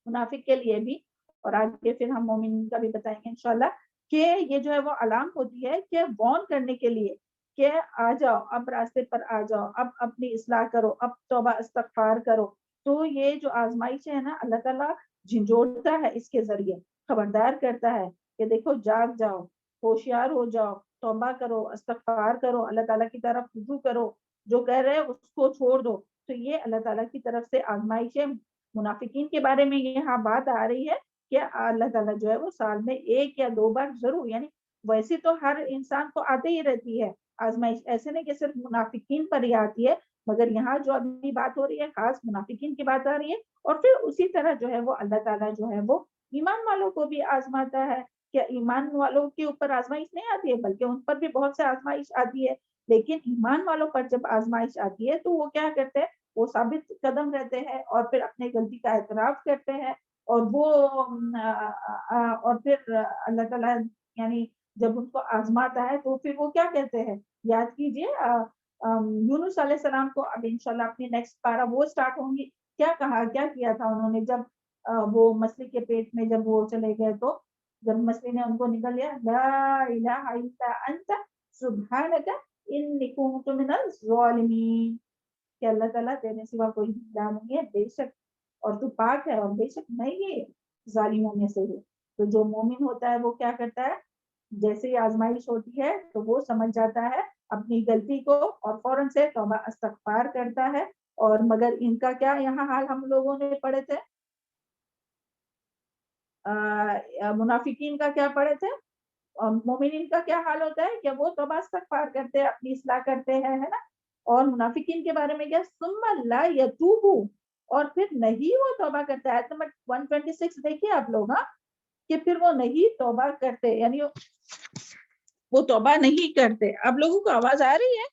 منافق کے لیے بھی, اور آگے پھر ہم مومن کا بھی بتائیں گے انشاءاللہ, کہ یہ جو ہے وہ الارم ہوتی ہے کہ وارن کرنے کے لیے کہ آ جاؤ, اب راستے پر آ جاؤ, اب اپنی اصلاح کرو, اب توبہ استغفار کرو. تو یہ جو آزمائش ہے نا اللہ تعالیٰ جھنجھوڑتا ہے اس کے ذریعے خبردار کرتا ہے کہ دیکھو جاگ جاؤ، ہوشیار ہو جاؤ، توبہ کرو، استغفار کرو، اللہ تعالیٰ کی طرف رجوع کرو، جو کہہ رہے ہیں اس کو چھوڑ دو. تو یہ اللہ تعالیٰ کی طرف سے آزمائش ہے. منافقین کے بارے میں یہاں بات آ رہی ہے کہ اللہ تعالیٰ جو ہے وہ سال میں 1 یا 2 بار ضرور، یعنی ویسے تو ہر انسان کو آتے ہی رہتی ہے آزمائش، ایسے نہیں کہ صرف منافقین پر ہی آتی ہے، مگر یہاں جو ابھی بات ہو رہی ہے خاص منافقین کی بات آ رہی ہے. اور پھر اسی طرح جو ہے وہ اللہ تعالیٰ جو ہے وہ ایمان والوں کو بھی آزماتا ہے. کیا ایمان والوں کے اوپر آزمائش نہیں آتی ہے؟ بلکہ ان پر بھی بہت سے آزمائش آتی ہے، لیکن ایمان والوں پر جب آزمائش آتی ہے تو وہ کیا کرتے ہیں؟ وہ ثابت قدم رہتے ہیں اور پھر اپنے غلطی کا اعتراف کرتے ہیں. اور وہ اور پھر اللہ تعالیٰ یعنی جب ان کو آزماتا ہے تو پھر وہ کیا کہتے ہیں؟ یاد کیجئے یونس علیہ السلام کو. اب انشاءاللہ اپنی نیکسٹ پارہ وہ سٹارٹ ہوں گی. کیا کہا، کیا کیا تھا انہوں نے جب وہ مچھلی کے پیٹ میں جب وہ چلے گئے، تو جب مچھلی نے ان کو نکل لیا، لا الہ الا انت سبحانک انی کنت من الظالمین، کہ اللہ تعالیٰ تیرے سوا کوئی الہ نہیں ہے، بے شک اور تو پاک ہے، اور بے شک میں یہ ظالموں میں سے ہوں. تو جو مومن ہوتا ہے وہ کیا کرتا ہے؟ جیسے ہی آزمائش ہوتی ہے تو وہ سمجھ جاتا ہے اپنی غلطی کو اور فوراً سے توبہ استغفار کرتا ہے. اور مگر ان کا کیا یہاں حال ہم لوگوں نے پڑھے تھے، منافقین کا کیا پڑھے تھے؟ مومنین کا کیا حال ہوتا ہے کہ وہ توبہ استغفار کرتے ہیں، اپنی اصلاح کرتے ہیں، ہے نا. اور منافقین کے بارے میں کیا؟ ثم لا یتوبو، اور پھر نہیں وہ توبہ کرتا ہے. نمبر 126 دیکھیے آپ لوگ، ہاں، کہ پھر وہ نہیں توبہ کرتے، یعنی وہ توبہ نہیں کرتے. آپ لوگوں کو آواز آ رہی ہے؟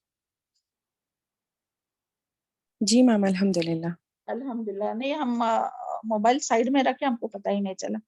جی میم الحمدللہ. الحمدللہ. نہیں، ہم موبائل سائڈ میں رکھے، ہم کو پتہ ہی نہیں چلا.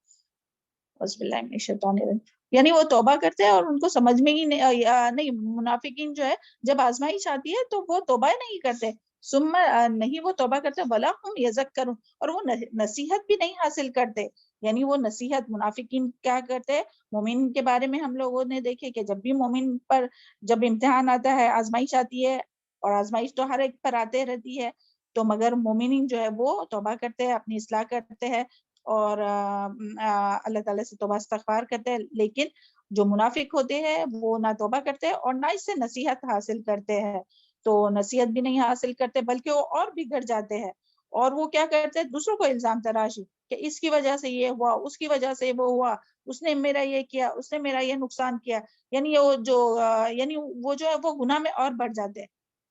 بسم اللہ من الشیطان الرجیم. یعنی وہ توبہ کرتے ہیں اور ان کو سمجھ میں ہی نہیں. منافقین جو ہے جب آزمائش آتی ہے تو وہ توبہ نہیں کرتے، ثم نہیں وہ توبہ کرتے، ولا ہم یذکرون، اور وہ نصیحت بھی نہیں حاصل کرتے. یعنی وہ نصیحت، منافقین کیا کرتے ہیں؟ مومن کے بارے میں ہم لوگوں نے دیکھے کہ جب بھی مومن پر جب امتحان آتا ہے، آزمائش آتی ہے، اور آزمائش تو ہر ایک پر آتے رہتی ہے، تو مگر مومنین جو ہے وہ توبہ کرتے ہیں، اپنی اصلاح کرتے ہیں اور اللہ تعالیٰ سے توبہ استغفار کرتے ہیں. لیکن جو منافق ہوتے ہیں وہ نہ توبہ کرتے ہیں اور نہ اس سے نصیحت حاصل کرتے ہیں. تو نصیحت بھی نہیں حاصل کرتے بلکہ وہ اور بگڑ جاتے ہیں. اور وہ کیا کرتے ہیں؟ دوسروں کو الزام تراشی کہ اس کی وجہ سے یہ ہوا، اس کی وجہ سے وہ ہوا، اس نے میرا یہ کیا، اس نے میرا یہ نقصان کیا. یعنی وہ جو ہے وہ گناہ میں اور بڑھ جاتے ہیں.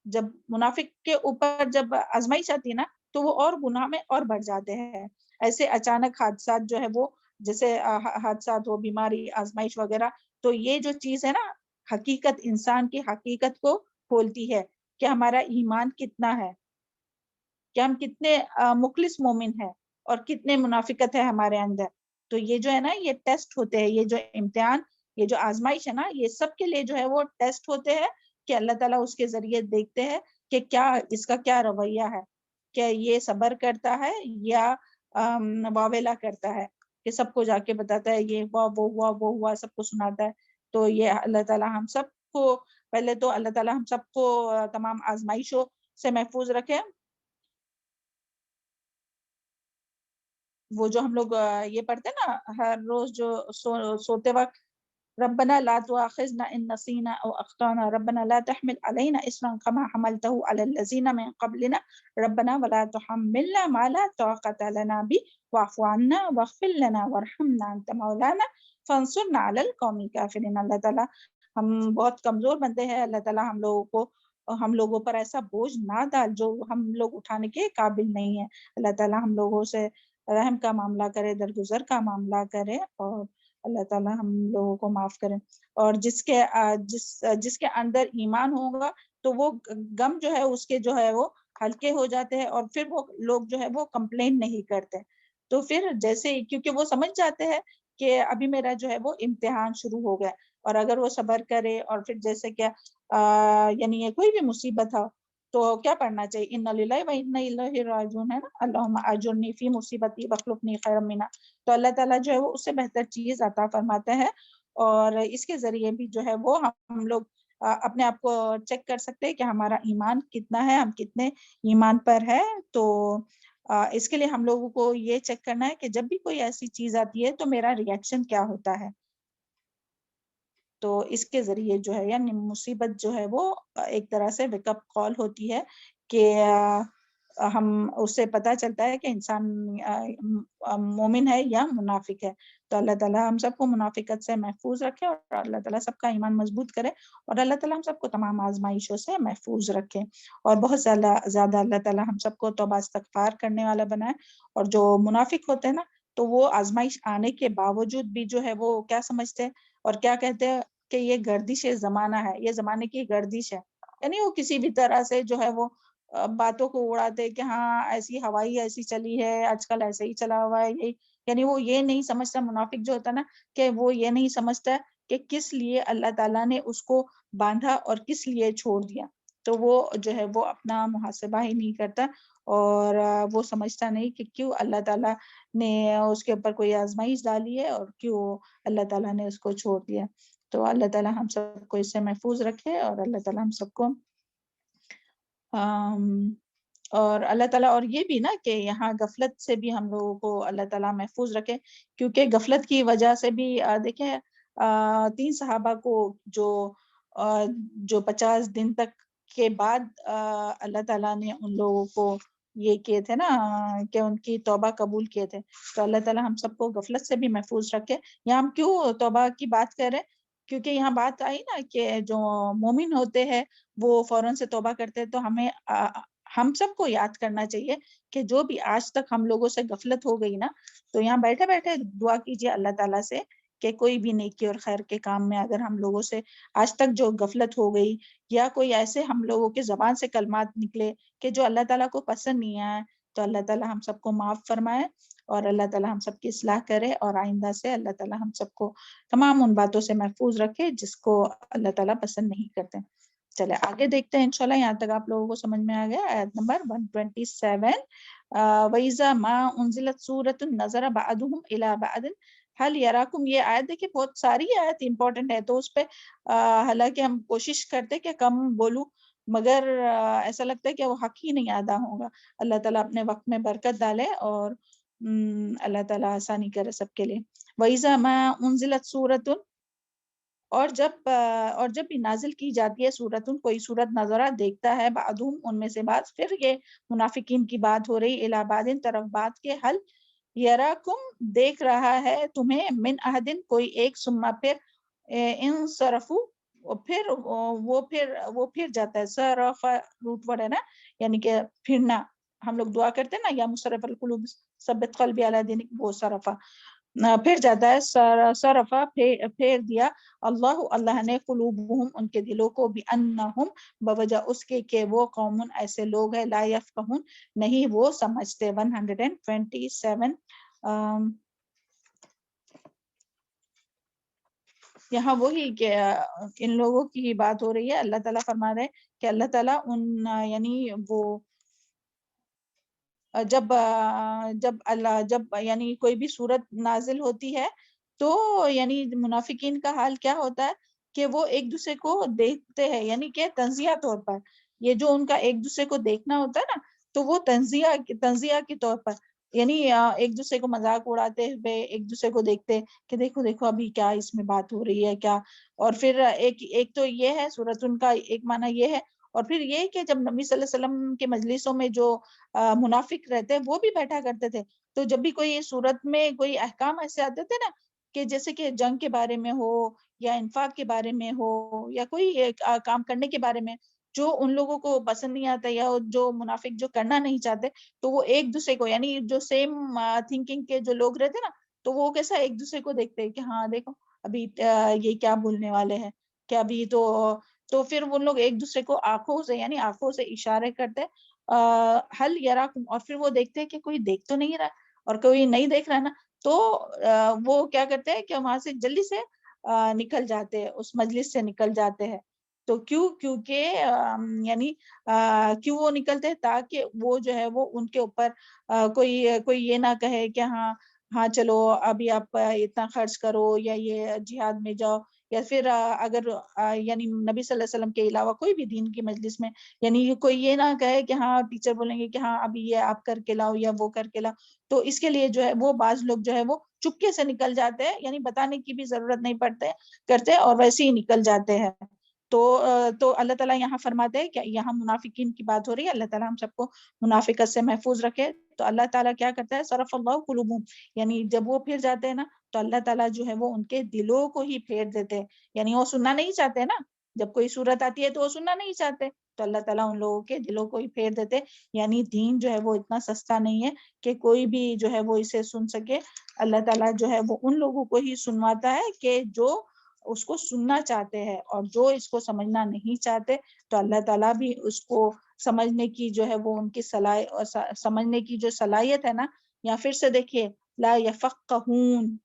جب منافق کے اوپر جب آزمائش آتی ہے نا تو وہ اور گناہ میں اور بڑھ جاتے ہیں. ایسے اچانک حادثات جو ہے وہ، جیسے حادثات ہو، بیماری، آزمائش وغیرہ، تو یہ جو چیز ہے نا، حقیقت، انسان کی حقیقت کو کھولتی ہے کہ ہمارا ایمان کتنا ہے، کہ ہم کتنے مخلص مومن ہیں اور کتنے منافقت ہے ہمارے اندر. تو یہ جو ہے نا، یہ ٹیسٹ ہوتے ہیں، یہ جو امتحان، یہ جو آزمائش ہے نا، یہ سب کے لیے جو ہے وہ ٹیسٹ ہوتے ہیں کہ اللہ تعالیٰ اس کے ذریعے دیکھتے ہیں کہ کیا اس کا کیا رویہ ہے، کہ یہ صبر کرتا ہے یا واویلا کرتا ہے، کہ سب کو جا کے بتاتا ہے یہ ہوا، وہ ہوا، وہ ہوا، سب کو سناتا ہے. تو یہ اللہ تعالیٰ ہم سب کو، پہلے تو اللہ تعالیٰ ہم سب کو تمام آزمائشوں سے محفوظ رکھے. وہ جو ہم لوگ یہ پڑھتے ہیں نا ہر روز جو سوتے وقت، ربنا لا تؤاخذنا ان نسينا او اخطانا، ربنا لا تحمل علينا اصرا كما حملته على الذين من قبلنا، ربنا ولا تحملنا ما لا طاقة لنا به واعف عنا واغفر لنا وارحمنا انت مولانا فانصرنا على القوم الكافرين. اللہ تعالیٰ، ہم بہت کمزور بندے ہیں، اللہ تعالیٰ ہم لوگوں پر ایسا بوجھ نہ ڈال جو ہم لوگ اٹھانے کے قابل نہیں ہیں. اللہ تعالیٰ ہم لوگوں سے رحم کا معاملہ کرے، درگزر کا معاملہ کرے، اور اللہ تعالیٰ ہم لوگوں کو معاف کرے. اور جس کے اندر ایمان ہوگا تو وہ غم جو ہے اس کے جو ہے وہ ہلکے ہو جاتے ہیں، اور پھر وہ لوگ جو ہے وہ کمپلین نہیں کرتے. تو پھر جیسے، کیونکہ وہ سمجھ جاتے ہیں کہ ابھی میرا جو ہے وہ امتحان شروع ہو گیا، اور اگر وہ صبر کرے، اور پھر جیسے کہ یعنی یہ کوئی بھی مصیبت ہو تو کیا پڑھنا چاہیے؟ اِنَّا لِلَّهِ وَإِنَّا إِلَيْهِ رَاجِعُونَ، ہے نا، اللہم اجرنی فی مصیبتی واخلفنی خیرا منہا. تو اللہ تعالیٰ جو ہے وہ اس سے بہتر چیز عطا فرماتے ہیں، اور اس کے ذریعے بھی جو ہے وہ ہم لوگ اپنے آپ کو چیک کر سکتے ہیں کہ ہمارا ایمان کتنا ہے، ہم کتنے ایمان پر ہے. تو اس کے لیے ہم لوگوں کو یہ چیک کرنا ہے کہ جب بھی کوئی ایسی چیز آتی ہے تو میرا ریئیکشن کیا ہوتا ہے. تو اس کے ذریعے جو ہے یعنی مصیبت جو ہے وہ ایک طرح سے ویک اپ کال ہوتی ہے کہ ہم اس سے پتہ چلتا ہے کہ انسان مومن ہے یا منافق ہے. تو اللہ تعالیٰ ہم سب کو منافقت سے محفوظ رکھے اور اللہ تعالیٰ سب کا ایمان مضبوط کرے اور اللہ تعالیٰ ہم سب کو تمام آزمائشوں سے محفوظ رکھے اور بہت زیادہ اللہ تعالیٰ ہم سب کو توبہ استغفار کرنے والا بنائے. اور جو منافق ہوتے ہیں نا تو وہ آزمائش آنے کے باوجود بھی جو ہے وہ کیا سمجھتے ہیں اور کیا کہتے ہیں کہ یہ گردش زمانہ ہے, یہ زمانے کی گردش ہے. یعنی وہ کسی بھی طرح سے جو ہے وہ باتوں کو اڑاتے کہ ہاں ایسی ہوائی ایسی چلی ہے, آج کل ایسے ہی چلا ہوا ہے. یہی یعنی وہ یہ نہیں سمجھتا, منافق جو ہوتا نا کہ وہ یہ نہیں سمجھتا کہ کس لیے اللہ تعالیٰ نے اس کو باندھا اور کس لیے چھوڑ دیا. تو وہ جو ہے وہ اپنا محاسبہ ہی نہیں کرتا اور وہ سمجھتا نہیں کہ کیوں اللہ تعالیٰ نے اس کے اوپر کوئی آزمائش ڈالی ہے اور کیوں اللہ تعالیٰ نے اس کو چھوڑ دیا. تو اللہ تعالیٰ ہم سب کو اس سے محفوظ رکھے اور اللہ تعالیٰ ہم سب کو اور اللہ تعالیٰ اور یہ بھی نا کہ یہاں غفلت سے بھی ہم لوگوں کو اللہ تعالیٰ محفوظ رکھے, کیونکہ غفلت کی وجہ سے بھی دیکھیں 3 صحابہ کو جو 50 دن تک کے بعد اللہ تعالیٰ نے ان لوگوں کو یہ کیے تھے نا کہ ان کی توبہ قبول کیے تھے. تو اللہ تعالیٰ ہم سب کو غفلت سے بھی محفوظ رکھے. یہاں ہم کیوں توبہ کی بات کر رہے ہیں, کیونکہ یہاں بات آئی نا کہ جو مومن ہوتے ہیں وہ فوراً سے توبہ کرتے ہیں. تو ہم سب کو یاد کرنا چاہیے کہ جو بھی آج تک ہم لوگوں سے غفلت ہو گئی نا تو یہاں بیٹھے بیٹھے دعا کیجیے اللہ تعالیٰ سے کہ کوئی بھی نیکی اور خیر کے کام میں اگر ہم لوگوں سے آج تک جو غفلت ہو گئی یا کوئی ایسے ہم لوگوں کے زبان سے کلمات نکلے کہ جو اللہ تعالیٰ کو پسند نہیں آئے, تو اللہ تعالیٰ ہم سب کو معاف فرمائے اور اللہ تعالیٰ ہم سب کی اصلاح کرے اور آئندہ سے اللہ تعالیٰ ہم سب کو تمام ان باتوں سے محفوظ رکھے جس کو اللہ تعالیٰ پسند نہیں کرتے. چلے آگے دیکھتے ہیں انشاءاللہ. یہاں تک آپ لوگوں کو سمجھ میں آ گیا. آیت نمبر 127 وَإِذَا مَا أُنزِلَتْ سُورَةٌ نَظَرَ بَعْضُهُمْ إِلَى بَعْضٍ هَلْ يَرَاكُمْ. یہ آیت دیکھیں بہت ساری آیت امپورٹنٹ ہے تو اس پہ حالانکہ ہم کوشش کرتے کہ کم بولوں مگر ایسا لگتا ہے کہ وہ حق ہی نہیں ادا ہوگا. اللہ تعالیٰ اپنے وقت میں برکت ڈالے اور اللہ تعالیٰ آسانی کرے سب کے لیے. وَإِذَا مَا أُنزِلَتْ سُورَةٌ اور جب بھی نازل کی جاتی ہے سورت, کوئی سورت نظرہ دیکھتا ہے بعضهم ان میں سے بعض. پھر یہ منافقین کی بات ہو رہی الی بعض طرف بات کے, حل یراکم دیکھ رہا ہے تمہیں, من احدن کوئی ایک, ثم پھر انصرفوا پھر وہ پھر جاتا ہے. صرف روٹ ورڈ ہے نا یعنی کہ پھرنا. ہم لوگ دعا کرتے ہیں نا یا مصرف القلوب ثبت قلبی علی دینک, وہ صرفا پھر جاتا ہے. صرفا پھیر دیا اللہ نے قلوبہم ان کے دلوں کو, بانہم بوجہ اس کے کہ وہ قوم ایسے لوگ ہیں, لا یفقہون نہیں وہ سمجھتے. 127 یہاں وہی کہ ان لوگوں کی بات ہو رہی ہے. اللہ تعالیٰ فرما رہے کہ اللہ تعالیٰ یعنی وہ جب یعنی کوئی بھی صورت نازل ہوتی ہے تو یعنی منافقین کا حال کیا ہوتا ہے کہ وہ ایک دوسرے کو دیکھتے ہیں, یعنی کہ تنزیہ طور پر. یہ جو ان کا ایک دوسرے کو دیکھنا ہوتا ہے نا تو وہ تنزیہ کے طور پر, یعنی ایک دوسرے کو مذاق اڑاتے ہوئے ایک دوسرے کو دیکھتے کہ دیکھو ابھی کیا اس میں بات ہو رہی ہے کیا. اور پھر ایک تو یہ ہے سورت ان کا ایک معنی یہ ہے. اور پھر یہ کہ جب نبی صلی اللہ علیہ وسلم کے مجلسوں میں جو منافق رہتے وہ بھی بیٹھا کرتے تھے, تو جب بھی کوئی صورت میں کوئی احکام ایسے آتے تھے نا کہ جیسے کہ جنگ کے بارے میں ہو یا انفاق کے بارے میں ہو یا کوئی کام کرنے کے بارے میں جو ان لوگوں کو پسند نہیں آتا یا جو منافق جو کرنا نہیں چاہتے, تو وہ ایک دوسرے کو یعنی جو سیم تھنکنگ کے جو لوگ رہتے نا تو وہ کیسا ایک دوسرے کو دیکھتے کہ ہاں دیکھو ابھی یہ کیا بولنے والے ہیں کہ ابھی تو پھر وہ لوگ ایک دوسرے کو آنکھوں سے اشارے کرتے حل یراکم, اور پھر وہ دیکھتے کہ کوئی دیکھ تو نہیں رہا اور کوئی نہیں دیکھ رہا نا, تو وہ کیا کرتے ہیں کہ وہاں سے جلدی سے نکل جاتے ہیں, اس مجلس سے نکل جاتے ہیں. تو کیونکہ یعنی کیوں وہ نکلتے ہیں تاکہ وہ جو ہے وہ ان کے اوپر کوئی یہ نہ کہے کہ ہاں ہاں چلو ابھی آپ اتنا خرچ کرو یا یہ جہاد میں جاؤ، یا پھر اگر یعنی نبی صلی اللہ علیہ وسلم کے علاوہ کوئی بھی دین کی مجلس میں یعنی کوئی یہ نہ کہے کہ ہاں ٹیچر بولیں گے کہ ہاں ابھی یہ آپ کر کے لاؤ یا وہ کر کے لاؤ، تو اس کے لیے جو ہے وہ بعض لوگ جو ہے وہ چپکے سے نکل جاتے ہیں، یعنی بتانے کی بھی ضرورت نہیں پڑتے کرتے اور ویسے ہی نکل جاتے ہیں۔ تو اللہ تعالیٰ یہاں فرماتے ہیں کہ یہاں منافقین کی بات ہو رہی ہے، اللہ تعالیٰ ہم سب کو منافقت سے محفوظ رکھے۔ تو اللہ تعالیٰ کیا کرتا ہے، صرف اللہ قلوبہم، یعنی جب وہ پھر جاتے ہیں نا تو اللہ تعالیٰ جو ہے وہ ان کے دلوں کو ہی پھیر دیتے ہیں، یعنی وہ سننا نہیں چاہتے نا، جب کوئی صورت آتی ہے تو وہ سننا نہیں چاہتے، تو اللہ تعالیٰ ان لوگوں کے دلوں کو ہی پھیر دیتے، یعنی دین جو ہے وہ اتنا سستا نہیں ہے کہ کوئی بھی جو ہے وہ اسے سن سکے۔ اللہ تعالیٰ جو ہے وہ ان لوگوں کو ہی سنواتا ہے کہ جو اس کو سننا چاہتے ہیں، اور جو اس کو سمجھنا نہیں چاہتے تو اللہ تعالیٰ بھی اس کو سمجھنے کی جو ہے وہ ان کی سمجھنے کی جو صلاحیت ہے نا، یا پھر سے دیکھیے لا یفقہون،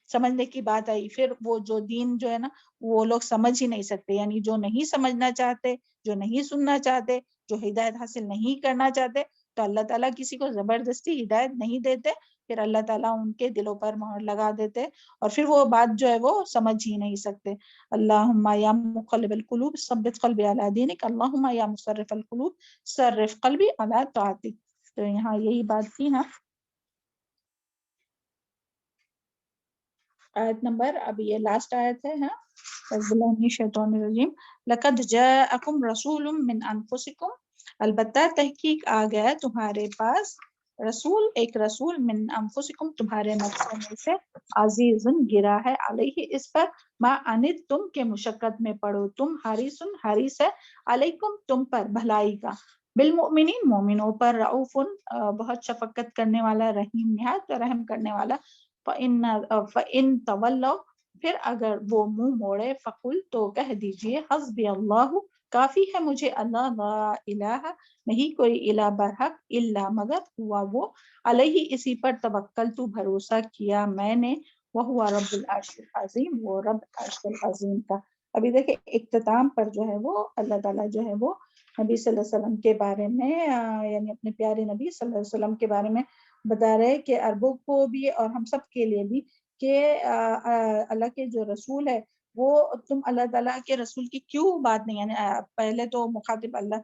سمجھنے کی بات آئی، پھر وہ جو دین جو ہے نا وہ لوگ سمجھ ہی نہیں سکتے، یعنی جو نہیں سمجھنا چاہتے، جو نہیں سننا چاہتے، جو ہدایت حاصل نہیں کرنا چاہتے، تو اللہ تعالیٰ کسی کو زبردستی ہدایت نہیں دیتے، پھر اللہ تعالیٰ ان کے دلوں پر مہر لگا دیتے اور پھر وہ بات جو ہے وہ سمجھ ہی نہیں سکتے۔ اللہم یا مقلب القلوب ثبت قلبی علی دینک، اللہم یا مصرف القلوب صرف قلبی علی طاعتک۔ تو یہاں یہی بات کی نا۔ آیت نمبر، اب یہ لاسٹ آیت ہے، ہاں، اعوذ باللہ من الشیطان الرجیم، لقد جاءکم رسول من انفسکم، البتہ تحقیق آ گیا تمہارے پاس رسول، ایک رسول، من انفسکم، تمہارے نفسوں میں سے، عزیز گرا ہے، علیہ اس پر، ما انت تم کے مشقت میں پڑو تم، حریص حریص ہے، علیکم تم پر بھلائی کا، بالمؤمنین مومنوں پر، رؤوف بہت شفقت کرنے والا، رحیم نہایت رحم کرنے والا۔ فَإِن تَوَلَّوْا پھر اگر وہ منہ موڑے، فقل تو کہہ دیجئے، حسبی اللہ کافی ہے مجھے اللہ، لا الہ نہیں کوئی الہ برحق الا مگر ہوا وہ، علیہ اسی پر توکلت بھروسہ کیا میں نے، وہو رب العرش العظیم وہ رب عرش العظیم کا۔ ابھی دیکھیں اختتام پر جو ہے وہ اللہ تعالیٰ جو ہے وہ نبی صلی اللہ علیہ وسلم کے بارے میں یعنی اپنے پیارے نبی صلی اللہ علیہ وسلم کے بارے میں بتا رہے کہ عربوں کو بھی اور ہم سب کے لیے بھی کہ اللہ کے جو رسول ہے وہ تم اللہ تعالیٰ کے رسول کی کیوں بات نہیں، یعنی پہلے تو مخاطب اللہ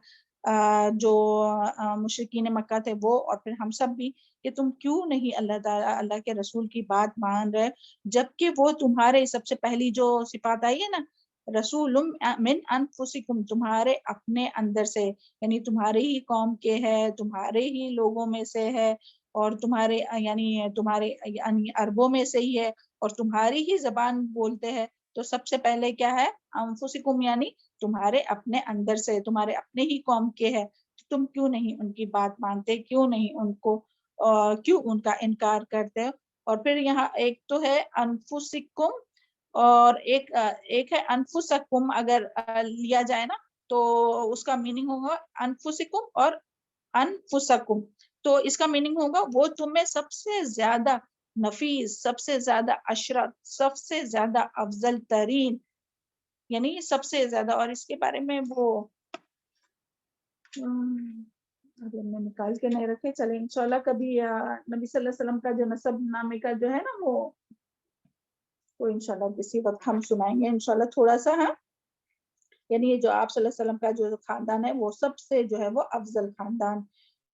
جو مشرکین مکہ تھے وہ اور پھر ہم سب بھی، کہ تم کیوں نہیں اللہ تعالیٰ اللہ کے رسول کی بات مان رہے، جبکہ وہ تمہارے سب سے پہلی جو صفات آئی ہے نا، رسول من انفسکم تمہارے اپنے اندر سے، یعنی تمہارے ہی قوم کے ہے، تمہارے ہی لوگوں میں سے ہے، اور تمہارے یعنی عربوں میں سے ہی ہے اور تمہاری ہی زبان بولتے ہیں، تو سب سے پہلے کیا ہے، انفسکم یعنی تمہارے اپنے اندر سے، تمہارے اپنے ہی قوم کے ہے، تم کیوں نہیں ان کی بات مانتے، کیوں نہیں ان کو کیوں ان کا انکار کرتے۔ اور پھر یہاں ایک تو ہے انفسکم اور ایک ہے انفسکم، اگر لیا جائے نا تو اس کا میننگ ہوگا انفسکم اور انفسکم، تو اس کا میننگ ہوگا وہ تمہیں سب سے زیادہ نفیس، سب سے زیادہ اشرف، سب سے زیادہ افضل ترین، یعنی سب سے زیادہ۔ اور اس کے بارے میں وہ ابھی ہم نے نکال کے نہیں رکھے، چلے انشاءاللہ کبھی نبی صلی اللہ علیہ وسلم کا جو نسب نامے کا جو ہے نا وہ انشاءاللہ کسی وقت ہم سنائیں گے انشاءاللہ تھوڑا سا، ہاں، یعنی یہ جو آپ صلی اللہ علیہ وسلم کا جو خاندان ہے وہ سب سے جو ہے وہ افضل خاندان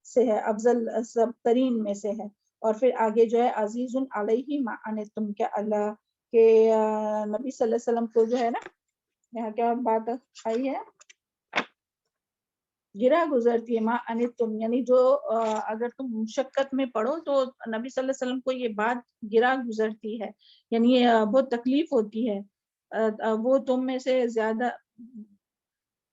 سے ہے، افضل سب ترین میں سے ہے۔ اور پھر آگے جو ہے عزیز علیہ ما عنتم، کہ اللہ کے نبی صلی اللہ علیہ وسلم کو جو ہے نا، یہاں کیا بات آئی ہے، گرا گزرتی ہے، ما عنتم یعنی جو اگر تم مشقت میں پڑھو تو نبی صلی اللہ علیہ وسلم کو یہ بات گرا گزرتی ہے، یعنی بہت تکلیف ہوتی ہے، وہ تم میں سے زیادہ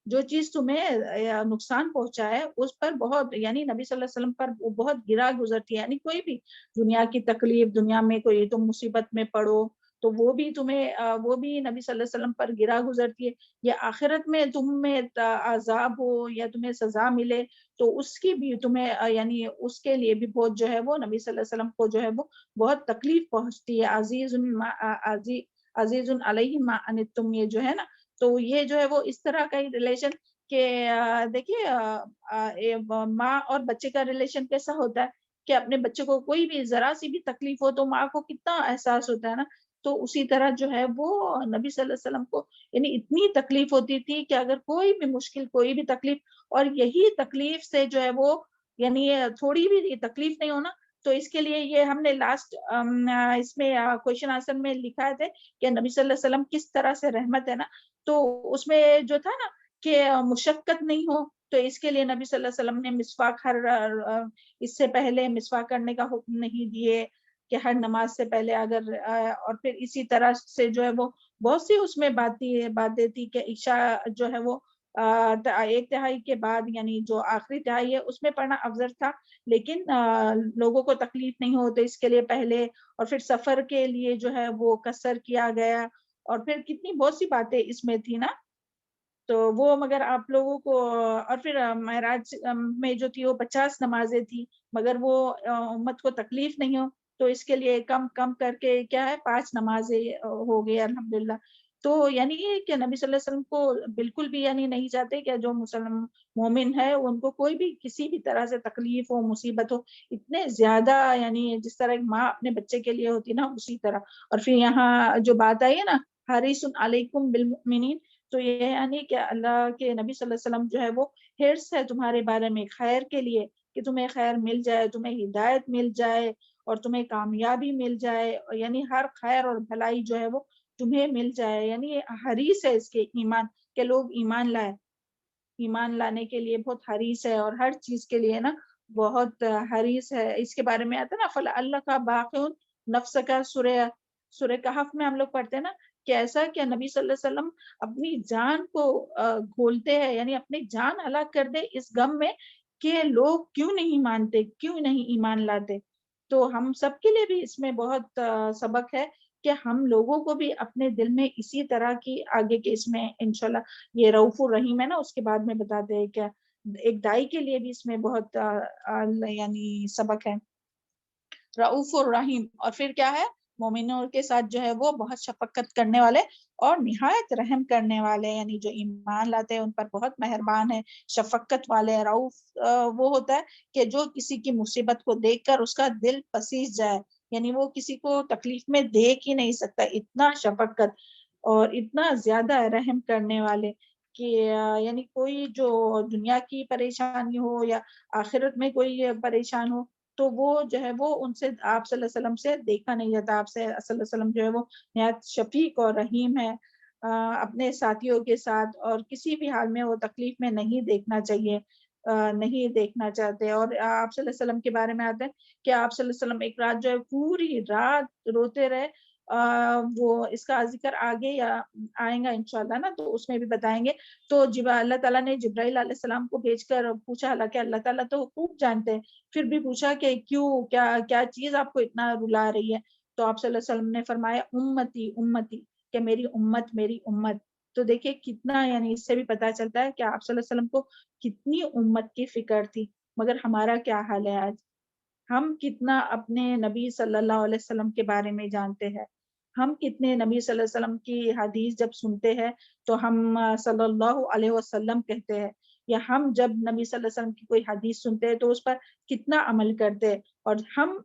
جو چیز تمہیں نقصان پہنچائے اس پر بہت، یعنی نبی صلی اللہ علیہ وسلم پر وہ بہت گرا گزرتی ہے، یعنی کوئی بھی دنیا کی تکلیف، دنیا میں کوئی تم مصیبت میں پڑو تو وہ بھی تمہیں وہ بھی نبی صلی اللہ علیہ وسلم پر گرا گزرتی ہے، یا آخرت میں تم میں عذاب ہو یا تمہیں سزا ملے تو اس کی بھی تمہیں یعنی اس کے لیے بھی بہت جو ہے وہ نبی صلی اللہ علیہ وسلم کو جو ہے وہ بہت تکلیف پہنچتی ہے۔ عزیز علیہ ما عنتم، یہ جو ہے نا، تو یہ جو ہے وہ اس طرح کا ہی ریلیشن کہ دیکھیے ماں اور بچے کا ریلیشن کیسا ہوتا ہے کہ اپنے بچے کو کوئی بھی ذرا سی بھی تکلیف ہو تو ماں کو کتنا احساس ہوتا ہے نا، تو اسی طرح جو ہے وہ نبی صلی اللہ علیہ وسلم کو یعنی اتنی تکلیف ہوتی تھی کہ اگر کوئی بھی مشکل، کوئی بھی تکلیف، اور یہی تکلیف سے جو ہے وہ یعنی تھوڑی بھی تکلیف نہیں ہونا، تو اس کے لیے یہ ہم نے لاسٹ اس میں کوشچن آنسر میں لکھا تھے کہ نبی صلی اللہ علیہ وسلم کس طرح سے رحمت ہے نا، تو اس میں جو تھا نا کہ مشقت نہیں ہو، تو اس کے لیے نبی صلی اللہ علیہ وسلم نے مسواک اس سے پہلے مسواک کرنے کا حکم نہیں دیے کہ ہر نماز سے پہلے اگر اور پھر اسی طرح سے جو ہے وہ بہت سی اس میں باتیں تھی کہ عشاء جو ہے وہ 1/3 کے بعد یعنی جو آخری تہائی ہے اس میں پڑھنا افضل تھا، لیکن لوگوں کو تکلیف نہیں ہو تو اس کے لیے پہلے، اور پھر سفر کے لیے جو ہے وہ قصر کیا گیا، اور پھر کتنی بہت سی باتیں اس میں تھی نا، تو وہ مگر آپ لوگوں کو، اور پھر معراج میں جو تھی وہ 50 نمازیں تھی، مگر وہ امت کو تکلیف نہیں ہو تو اس کے لیے کم کم کر کے کیا ہے 5 نمازیں ہو گئی الحمدللہ۔ تو یعنی یہ کہ نبی صلی اللہ علیہ وسلم کو بالکل بھی یعنی نہیں چاہتے کہ جو مسلم مومن ہے ان کو کوئی بھی کسی بھی طرح سے تکلیف ہو، مصیبت ہو، اتنے زیادہ یعنی جس طرح ایک ماں اپنے بچے کے لیے ہوتی نا اسی طرح۔ اور پھر یہاں جو بات آئی ہے نا حریص علیکم بالمؤمنین، تو یہ یعنی کہ اللہ کے نبی صلی اللہ علیہ وسلم جو ہے وہ حرص ہے تمہارے بارے میں خیر کے لیے، کہ تمہیں خیر مل جائے، تمہیں ہدایت مل جائے اور تمہیں کامیابی مل جائے، یعنی ہر خیر اور بھلائی جو ہے وہ تمہیں مل جائے، یعنی حریص ہے اس کے ایمان کہ لوگ ایمان لائے، ایمان لانے کے لیے بہت حریص ہے، اور ہر چیز کے لیے نا بہت حریص ہے۔ اس کے بارے میں آتا ہے نا فلا اللہ کا باقی نفس کا سورہ کہف میں ہم لوگ پڑھتے ہیں نا کہ ایسا کہ نبی صلی اللہ علیہ وسلم اپنی جان کو گھولتے ہیں، یعنی اپنی جان ہلاک کر دے اس غم میں کہ لوگ کیوں نہیں مانتے، کیوں نہیں ایمان لاتے۔ تو ہم سب کے لیے بھی اس میں بہت سبق ہے کہ ہم لوگوں کو بھی اپنے دل میں اسی طرح کی آگے کے اس میں انشاءاللہ یہ رؤوف الرحیم ہے نا اس کے بعد میں بتاتے ہیں کیا ایک دائی کے لیے بھی اس میں بہت یعنی سبق ہے رؤوف الرحیم، اور پھر کیا ہے مومنوں کے ساتھ جو ہے وہ بہت شفقت کرنے والے اور نہایت رحم کرنے والے، یعنی جو ایمان لاتے ہیں ان پر بہت مہربان ہے، شفقت والے۔ رؤوف وہ ہوتا ہے کہ جو کسی کی مصیبت کو دیکھ کر اس کا دل پسیج جائے، یعنی وہ کسی کو تکلیف میں دیکھ ہی نہیں سکتا، اتنا شفقت اور اتنا زیادہ رحم کرنے والے کہ یعنی کوئی جو دنیا کی پریشانی ہو یا آخرت میں کوئی پریشان ہو تو وہ جو ہے وہ ان سے آپ صلی اللہ علیہ وسلم سے دیکھا نہیں جاتا، آپ سے صلی اللہ علیہ وسلم جو ہے وہ نہایت شفیق اور رحیم ہے اپنے ساتھیوں کے ساتھ، اور کسی بھی حال میں وہ تکلیف میں نہیں دیکھنا چاہیے، نہیں دیکھنا چاہتے۔ اور آپ صلی اللہ علیہ وسلم کے بارے میں آتا ہے کہ آپ صلی اللہ علیہ وسلم ایک رات جو ہے پوری رات روتے رہے، وہ اس کا ذکر آگے یا آئیں گا انشاءاللہ نا تو اس میں بھی بتائیں گے۔ تو اللہ تعالیٰ نے جبرائیل علیہ السلام کو بھیج کر پوچھا، حالانکہ اللہ تعالیٰ تو خوب جانتے ہیں، پھر بھی پوچھا کہ کیوں، کیا چیز آپ کو اتنا رلا رہی ہے؟ تو آپ صلی اللہ علیہ وسلم نے فرمایا امتی امتی، کہ میری امت میری امت۔ تو دیکھیں کتنا یعنی اس سے بھی پتہ چلتا ہے کہ آپ صلی اللہ علیہ وسلم کو کتنی امت کی فکر تھی، مگر ہمارا کیا حال ہے آج؟ ہم کتنا اپنے نبی صلی اللہ علیہ وسلم کے بارے میں جانتے ہیں؟ ہم کتنے نبی صلی اللہ علیہ وسلم کی حدیث جب سنتے ہیں تو ہم صلی اللہ علیہ وسلم کہتے ہیں، یا ہم جب نبی صلی اللہ علیہ وسلم کی کوئی حدیث سنتے ہیں تو اس پر کتنا عمل کرتے ہیں؟ اور ہم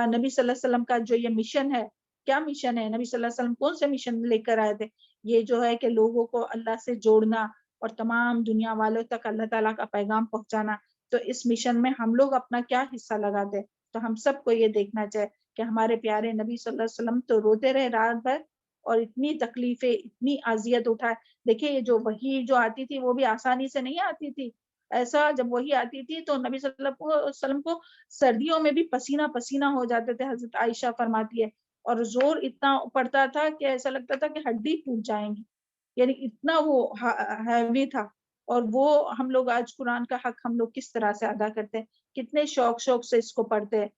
نبی صلی اللہ علیہ وسلم کا جو یہ مشن ہے، کیا مشن ہے؟ نبی صلی اللہ علیہ وسلم کون سے مشن لے کر آئے تھے؟ یہ جو ہے کہ لوگوں کو اللہ سے جوڑنا اور تمام دنیا والوں تک اللہ تعالیٰ کا پیغام پہنچانا، تو اس مشن میں ہم لوگ اپنا کیا حصہ لگاتے؟ تو ہم سب کو یہ دیکھنا چاہے کہ ہمارے پیارے نبی صلی اللہ علیہ وسلم تو روتے رہے رات بھر اور اتنی تکلیفیں، اتنی اذیت اٹھائے۔ دیکھیں یہ جو وحی جو آتی تھی وہ بھی آسانی سے نہیں آتی تھی، ایسا جب وحی آتی تھی تو نبی صلی اللہ علیہ وسلم کو سردیوں میں بھی پسینہ پسینہ ہو جاتے تھے، حضرت عائشہ فرماتی ہے، اور زور اتنا پڑتا تھا کہ ایسا لگتا تھا کہ ہڈی ٹوٹ جائیں گی، یعنی اتنا وہ ہیوی تھا۔ اور وہ ہم لوگ آج قرآن کا حق ہم لوگ کس طرح سے ادا کرتے ہیں، کتنے شوق سے اس کو پڑھتے ہیں،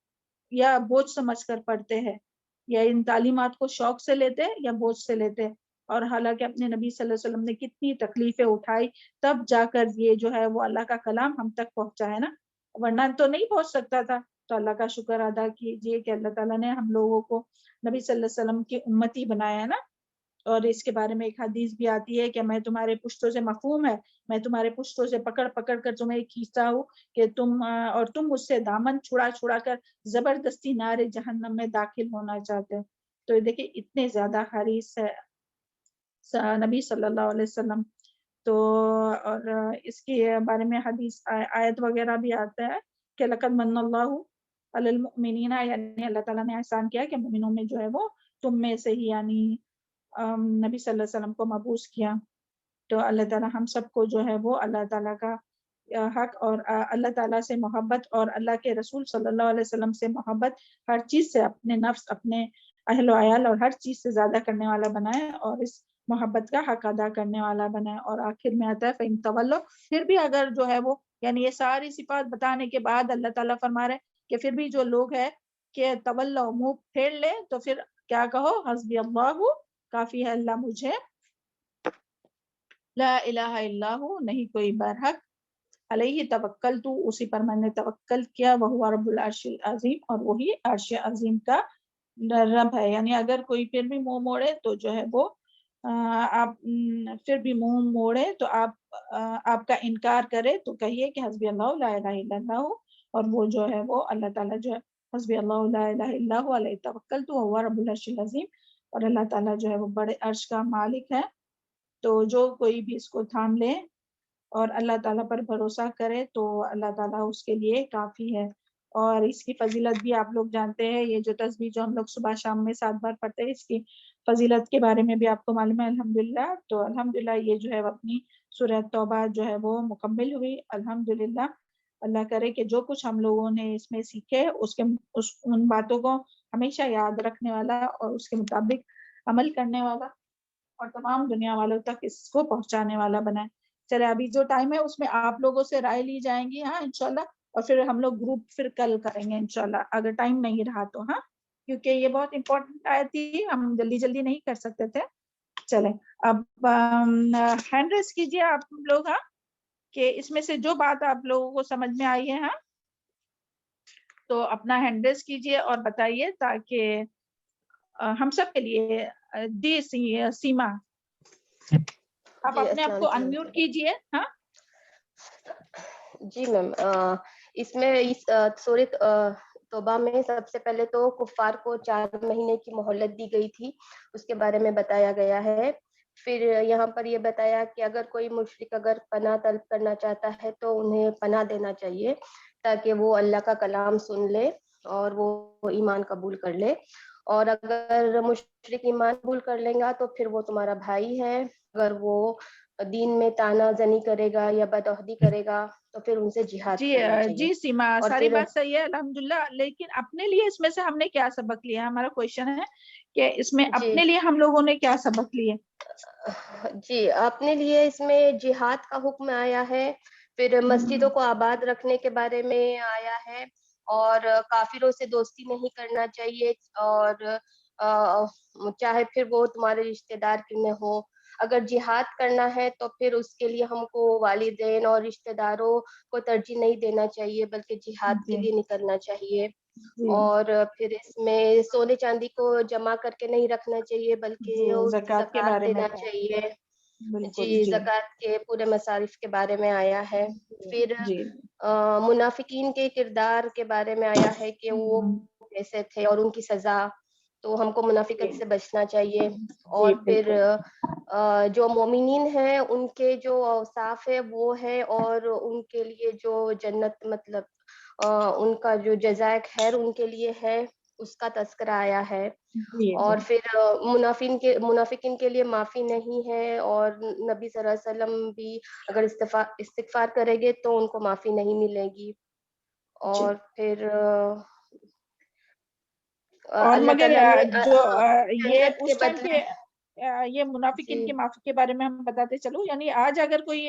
یا بوجھ سمجھ کر پڑھتے ہیں، یا ان تعلیمات کو شوق سے لیتے یا بوجھ سے لیتے۔ اور حالانکہ اپنے نبی صلی اللہ علیہ وسلم نے کتنی تکلیفیں اٹھائی تب جا کر یہ جو ہے وہ اللہ کا کلام ہم تک پہنچا ہے نا، ورنہ تو نہیں پہنچ سکتا تھا۔ تو اللہ کا شکر ادا کیجیے کہ اللہ تعالیٰ نے ہم لوگوں کو نبی صلی اللہ علیہ وسلم کی امتی بنایا ہے نا۔ اور اس کے بارے میں ایک حدیث بھی آتی ہے کہ میں تمہارے پشتوں سے مفہوم ہے، میں تمہارے پشتوں سے پکڑ پکڑ کر تمہیں کھینچتا ہوں کہ تم مجھ سے دامن چھڑا چھڑا کر زبردستی نار جہنم میں داخل ہونا چاہتے ہو۔ تو یہ دیکھیں اتنے زیادہ حریص ہے نبی صلی اللہ علیہ وسلم۔ تو اور اس کے بارے میں حدیث آیت وغیرہ بھی آتا ہے کہ لقد من اللہ علی المؤمنین، یعنی اللہ تعالیٰ نے احسان کیا کہ مومنوں میں جو ہے وہ تم میں سے ہی یعنی نبی صلی اللہ علیہ وسلم کو مبعوث کیا۔ تو اللہ تعالیٰ ہم سب کو جو ہے وہ اللہ تعالیٰ کا حق اور اللہ تعالیٰ سے محبت اور اللہ کے رسول صلی اللہ علیہ وسلم سے محبت ہر چیز سے، اپنے نفس، اپنے اہل و عیال اور ہر چیز سے زیادہ کرنے والا بنائے اور اس محبت کا حق ادا کرنے والا بنائے۔ اور آخر میں آتا ہے فَإِن تَوَلَّوْا، پھر بھی اگر جو ہے وہ یعنی یہ ساری صفات بتانے کے بعد اللہ تعالیٰ فرما رہے کہ پھر بھی جو لوگ ہے کہ تولوا، منہ پھیر لے، تو پھر کیا کہو؟ حسبی اللہ، کافی ہے اللہ مجھے، لا الہ الا ہو، نہیں کوئی برحق، علیہ توکلت، اسی پر میں نے توکل کیا، وہو رب العرش العظیم، اور وہی عرش عظیم کا رب ہے۔ یعنی اگر کوئی پھر بھی منہ موڑے تو جو ہے وہ آپ پھر بھی منہ موڑے تو آپ کا انکار کرے تو کہیے کہ حسبی اللہ لا الہ الا اللہ، اور وہ جو ہے وہ اللہ تعالیٰ جو ہے حسبی اللہ لا الہ الا هو علیہ توکلت وہو رب العرش العظیم، اور اللہ تعالیٰ جو ہے وہ بڑے عرش کا مالک ہے۔ تو جو کوئی بھی اس کو تھام لے اور اللہ تعالیٰ پر بھروسہ کرے تو اللہ تعالیٰ اس کے لیے کافی ہے۔ اور اس کی فضیلت بھی آپ لوگ جانتے ہیں، یہ جو تسبیح جو ہم لوگ صبح شام میں 7 بار پڑھتے ہیں، اس کی فضیلت کے بارے میں بھی آپ کو معلوم ہے الحمدللہ۔ تو الحمدللہ یہ جو ہے اپنی سورہ توبہ جو ہے وہ مکمل ہوئی الحمدللہ۔ اللہ کرے کہ جو کچھ ہم لوگوں نے اس میں سیکھے ان باتوں کو ہمیشہ یاد رکھنے والا اور اس کے مطابق عمل کرنے والا اور تمام دنیا والوں تک اس کو پہنچانے والا بنائے۔ چلے ابھی جو ٹائم ہے اس میں آپ لوگوں سے رائے لی جائیں گی، ہاں انشاءاللہ، اور پھر ہم لوگ گروپ پھر کل کریں گے انشاءاللہ اگر ٹائم نہیں رہا تو، ہاں، کیونکہ یہ بہت امپورٹنٹ آیت تھی، ہم جلدی جلدی نہیں کر سکتے تھے۔ چلیں اب ہینڈ ریز کیجیے آپ لوگ، ہاں، کہ اس میں سے جو بات آپ لوگوں کو سمجھ میں آئی ہے، ہاں، تو اپنا ہینڈ ریز کیجیے اور بتائیے تاکہ ہم سب کے لیے دی سیما آپ اپنے آپ کو انمیوٹ کیجیے، ہاں۔ جی میم، اس میں سورۃ توبہ میں سب سے پہلے تو کفار کو 4 مہینے کی مہلت دی گئی تھی، اس کے بارے میں بتایا گیا ہے۔ پھر یہاں پر یہ بتایا کہ اگر کوئی مشرک اگر پناہ طلب کرنا چاہتا ہے تو انہیں پناہ دینا چاہیے تاکہ وہ اللہ کا کلام سن لے اور وہ ایمان قبول کر لے، اور اگر مشرک ایمان قبول کر لیں گا تو پھر وہ تمہارا بھائی ہے، اگر وہ دین میں تانا زنی کرے گا یا بدعہدی کرے گا تو پھر ان سے جہاد کرنا چاہیے۔ جی سیما، اور ساری پھر بات صحیح ہے الحمدللہ، لیکن اپنے لیے اس میں سے ہم نے کیا سبق لیا؟ ہمارا کویشچن ہے کہ اس میں جی اپنے لیے ہم لوگوں نے کیا سبق لیے؟ جی اپنے لیے اس میں جہاد کا حکم آیا ہے، پھر مسجدوں کو آباد رکھنے کے بارے میں آیا ہے، اور کافروں سے دوستی نہیں کرنا چاہیے، اور چاہے پھر وہ تمہارے رشتہ دار کیوں نہ ہو، اگر جہاد کرنا ہے تو پھر اس کے لیے ہم کو والدین اور رشتہ داروں کو ترجیح نہیں دینا چاہیے بلکہ جہاد کے جی لیے نکلنا چاہیے۔ جی اور پھر اس میں سونے چاندی کو جمع کر کے نہیں رکھنا چاہیے بلکہ جی اس کی زکوٰۃ کے زکوٰۃ بارے میں دینا تھا، چاہیے۔ بالکل جی، جی زکوٰۃ کے پورے مصارف کے بارے میں آیا ہے۔ پھر جی منافقین کے کردار کے بارے میں آیا ہے کہ وہ کیسے تھے اور ان کی سزا، تو ہم کو منافقت سے بچنا چاہیے۔ جی اور پھر بالکل جو مومنین ہیں ان کے جو اوصاف ہے وہ ہے، اور ان کے لیے جو جنت مطلب ان کا جو جزائے خیر ان کے لیے ہے اس کا تذکرہ آیا ہے۔ جی اور جی پھر منافقین کے لیے معافی نہیں ہے، اور نبی صلی اللہ علیہ وسلم بھی اگر استغفار کریں گے تو ان کو معافی نہیں ملے گی۔ جی۔ اور پھر اور اللہ مگر تعالیٰ نے جو یہ جنت کے اس ٹائم بدلے، پہ یہ منافقین جی کی معافی کے بارے میں ہم بتاتے چلو، یعنی آج اگر کوئی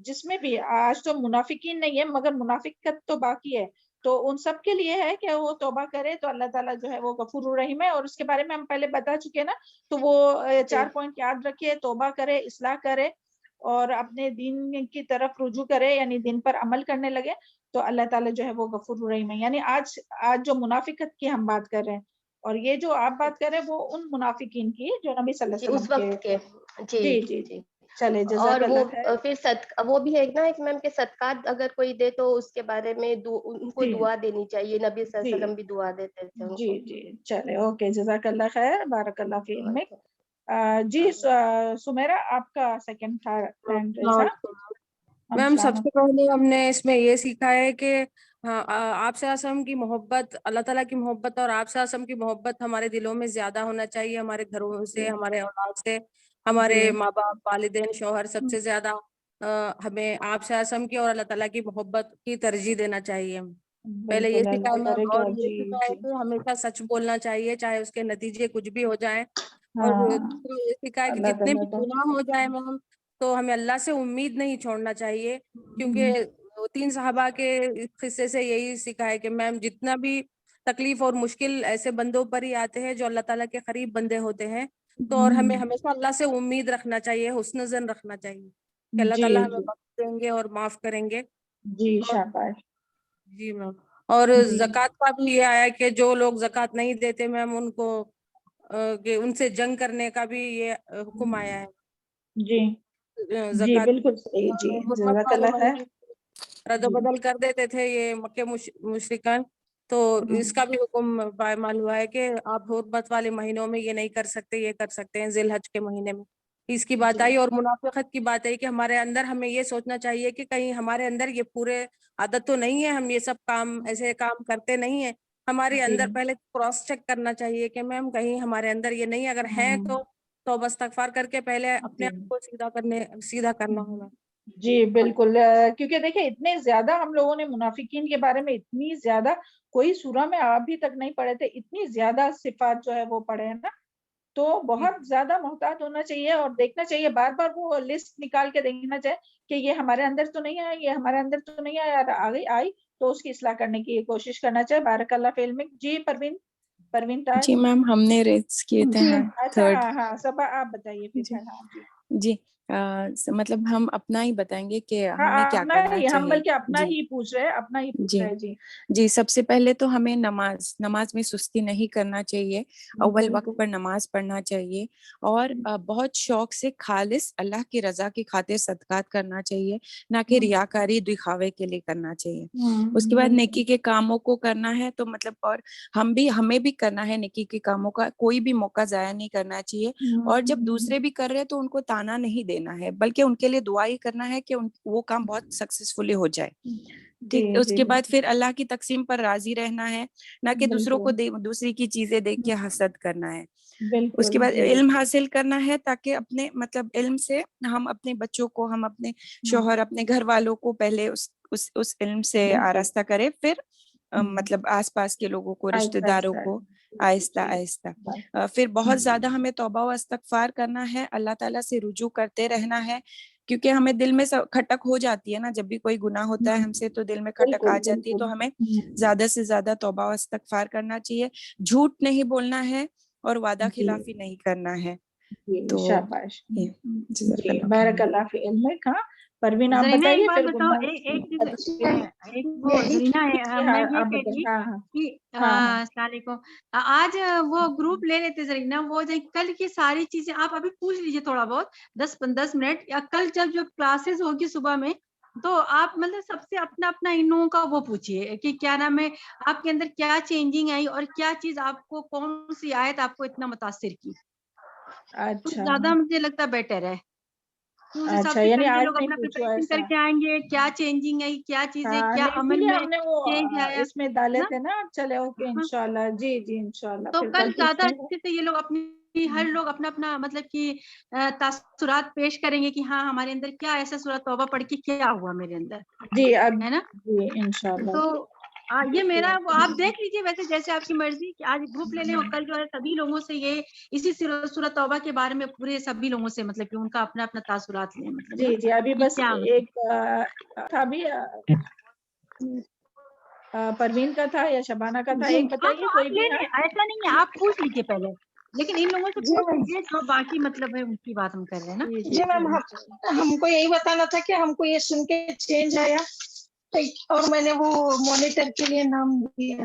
جس میں بھی آج تو منافقین نہیں ہے مگر منافقت تو باقی ہے، تو ان سب کے لیے ہے کہ وہ توبہ کرے تو اللہ تعالیٰ جو ہے وہ غفور الرحیم ہے، اور اس کے بارے میں ہم پہلے بتا چکے نا، تو وہ جی 4 پوائنٹ یاد رکھے، توبہ کرے، اصلاح کرے اور اپنے دین کی طرف رجوع کرے، یعنی دین پر عمل کرنے لگے، تو اللہ تعالیٰ جو ہے وہ غفور الرحیم ہے۔ یعنی آج جو منافقت کی ہم بات کر رہے ہیں اور یہ جو آپ بات کر رہے ہیں وہ ان منافقین کی جو نبی صلی اللہ علیہ اس وسلم وقت کے. جی جی جی چلے اور جزاک وہ اللہ خیر. پھر وہ بھی ہے نا ایک میم کہ صدقات اگر کوئی دے تو اس کے بارے میں ان کو جی دعا دینی چاہیے. نبی صلی اللہ جی علیہ وسلم بھی دعا دیتے تھے ان جی کو. جی چلے اوکے جزاک اللہ خیر بارک اللہ فی علمک. جی سمیرا آپ کا سیکنڈ تھا ہینڈ ریز. میم سب سے پہلے ہم نے اس میں یہ سیکھا ہے کہ آپ سے آسم کی محبت، اللہ تعالیٰ کی محبت اور آپ سے آسم کی محبت ہمارے دلوں میں زیادہ ہونا چاہیے، ہمارے گھروں سے، ہمارے اولاد سے، ہمارے ماں باپ، والدین، شوہر، سب سے زیادہ ہمیں آپ سے آسم کی اور اللہ تعالیٰ کی محبت کی ترجیح دینا چاہیے. پہلے یہ بالکل سکھا اللہ ہے کرے اور گا. یہ جی سکھا ہے جی کہ ہمیشہ سچ بولنا چاہیے چاہے اس کے نتیجے کچھ بھی ہو جائیں. اور ہاں دوسرا یہ سکھا ہے کہ اللہ جتنے تعالیٰ بھی کو گناہ ہو جائیں ہم تو ہمیں اللہ سے امید نہیں چھوڑنا چاہیے، کیونکہ 3 صحابہ کے قصے سے یہی سکھا ہے کہ میم جتنا بھی تکلیف اور مشکل ایسے بندوں پر ہی آتے ہیں جو اللہ تعالیٰ کے قریب بندے ہوتے ہیں، تو اور ہمیں ہمیشہ اللہ سے امید رکھنا چاہیے، حسن ظن رکھنا چاہیے کہ اللہ جی تعالیٰ ہمیں جی بخش دیں گے اور معاف کریں گے. جی اور شاباش. جی میم اور جی زکوٰۃ کا بھی یہ آیا کہ جو لوگ زکوٰۃ نہیں دیتے میم ان کو کہ ان سے جنگ کرنے کا بھی یہ حکم آیا ہے. جی جی زکوٰۃ بالکل صحیح. جی حرمت جزاک والے اللہ خیر. مہینے رد و جی بدل کر دیتے تھے یہ مکے مشرکان، تو اس کا بھی حکم پائمال ہوا ہے کہ آپ حرمت والے مہینوں میں یہ نہیں کر سکتے، یہ کر سکتے ہیں ذی الحج کے مہینے میں. اس کی بات جی آئی. اور منافقت کی بات آئی کہ ہمارے اندر ہمیں یہ سوچنا چاہیے کہ کہیں ہمارے اندر یہ پورے عادت تو نہیں ہے، ہم یہ سب کام ایسے کام کرتے نہیں ہیں. ہمارے جی اندر پہلے کراس چیک کرنا چاہیے کہ میم کہیں ہمارے اندر یہ نہیں، اگر ہیں تو توبہ استغفار کر کے پہلے اپنے جی آپ کو سیدھا کرنا ہوگا. جی بالکل. کیونکہ دیکھیں اتنے زیادہ ہم لوگوں نے منافقین کے بارے میں اتنی زیادہ کوئی سورہ میں ابھی تک نہیں پڑھے تھے، اتنی زیادہ صفات جو ہے وہ پڑھے ہیں نا، تو بہت زیادہ محتاط ہونا چاہیے اور دیکھنا چاہیے بار بار وہ لسٹ نکال کے دیکھنا چاہیے کہ یہ ہمارے اندر تو نہیں آیا، یہ ہمارے اندر تو نہیں آیا، آگے آئی تو اس کی اصلاح کرنے کی کوشش کرنا چاہیے. بارک اللہ فی علمک. جی پروین تاج. جی میم ہم نے ریز کیے تھے اچھا تھرڈ. ہاں صبا آپ بتائیے پھر. جی ہاں جی جی مطلب ہم اپنا ہی بتائیں گے کہ ہاں ہمیں کیا اپنا کرنا ہی، ہم چاہیے. بلکہ اپنا جی ہی پوچھ رہے ہیں، اپنا ہی پوچھ جی رہے. جی جی سب سے پہلے تو ہمیں نماز میں سستی نہیں کرنا چاہیے، اول وقت پر نماز پڑھنا چاہیے اور بہت شوق سے خالص اللہ کی رضا کی خاطر صدقات کرنا چاہیے، نہ کہ ریاکاری دکھاوے کے لیے کرنا چاہیے. اس کے بعد نیکی کے کاموں کو کرنا ہے تو مطلب اور ہمیں بھی کرنا ہے نیکی کے کاموں کا، کوئی بھی موقع ضائع نہیں کرنا چاہیے. اور جب دوسرے بھی کر رہے تو ان کو تانا نہیں دینا ہے، بلکہ ان کے لیے دعا ہی کرنا ہے کہ وہ کام بہت سکسیسفلی ہو جائے. ٹھیک. اس کے بعد پھر اللہ کی تقسیم پر راضی رہنا ہے، نہ کہ دوسروں کو دوسری کی چیزیں دیکھ کے حسد کرنا ہے. اس کے بعد علم حاصل کرنا ہے تاکہ اپنے مطلب علم سے ہم اپنے بچوں کو، ہم اپنے شوہر، اپنے گھر والوں کو پہلے اس علم سے آراستہ کرے، پھر مطلب آس پاس کے لوگوں کو، رشتہ داروں کو آہستہ آہستہ. پھر بہت زیادہ ہمیں توبہ و استغفار کرنا ہے، اللہ تعالیٰ سے رجوع کرتے رہنا ہے، کیونکہ ہمیں دل میں کھٹک ہو جاتی ہے نا، جب بھی کوئی گناہ ہوتا ہے ہم سے تو دل میں کھٹک آ جاتی ہے. تو ہمیں زیادہ سے زیادہ توبہ و استغفار کرنا چاہیے، جھوٹ نہیں بولنا ہے اور وعدہ خلافی نہیں کرنا ہے. تو شاباش. جزاک جی اللہ بارک خیر. اللہ فی علمک. ہاں پروین آپ زرینہ ایک بتائیے بات پھر بتاؤ، ایک چیز ایک وہ یہی زرینہ میں یہ آپ کہہ بتائیے. رہی ہاں ہاں کہ ہاں السلام علیکم، آج وہ گروپ لے لیتے زرینہ، وہ کل کی ساری چیزیں آپ ابھی پوچھ لیجیے تھوڑا بہت 10 منٹ، یا کل جو کلاسز ہوگی صبح میں تو آپ مطلب سب سے اپنا اپنا ان لوگوں کا وہ پوچھیے کہ کیا نام ہے، آپ کے اندر کیا چینجنگ آئی اور کیا چیز آپ کو، کون سی آیت آپ کو اتنا متاثر کی. تو اچھا زیادہ مجھے لگتا بیٹر ہے. سب اچھا. سے یعنی پہلے آج لوگ نہیں اپنا پوچھو پریپریشن ایسا. کر کے آئیں گے، کیا چینجنگ آئی، کیا چیزیں، ہاں کیا نہیں اسی عمل لیے میں ہم نے وہ چینج آیا اس میں ڈالے نا. تھے نا. چلے اوکے انشاءاللہ. جی جی انشاءاللہ تو پھر کل کل زیادہ پوچھیں گے. اچھے سے یہ لوگ اپنی ہر لوگ اپنا اپنا مطلب کہ تاثرات پیش کریں گے کہ ہاں ہمارے اندر کیا ایسا سورۃ توبہ پڑھ کے کیا ہوا میرے اندر، جی اب ہے نا. جی انشاءاللہ. تو یہ میرا آپ دیکھ لیجیے، ویسے جیسے آپ کی مرضی کہ آج گروپ لے لیں اور کل جو ہے سبھی لوگوں سے یہ اسی سورۃ توبہ کے بارے میں پورے سبھی لوگوں سے مطلب کہ ان کا اپنا اپنا تاثرات لیں، مطلب جی جی ابھی کہ بس کیا ایک تھا بھی پروین کا تھا یا شبانہ کا تھا. جی ایک ہاں بتائیے تو کوئی آپ بھی. لے ہاں لیں، ایسا نہیں ہے، آپ پوچھ لیجیے پہلے، لیکن ان لوگوں سے پوچھ لیجیے جو باقی مطلب ہے ان کی بات ہم کر رہے ہیں نا. جی جی میم ہم کو یہی بتانا تھا کہ ہم کو یہ سن کے چینج آیا اور میں نے وہ مانیٹر کے لیے نام دیا.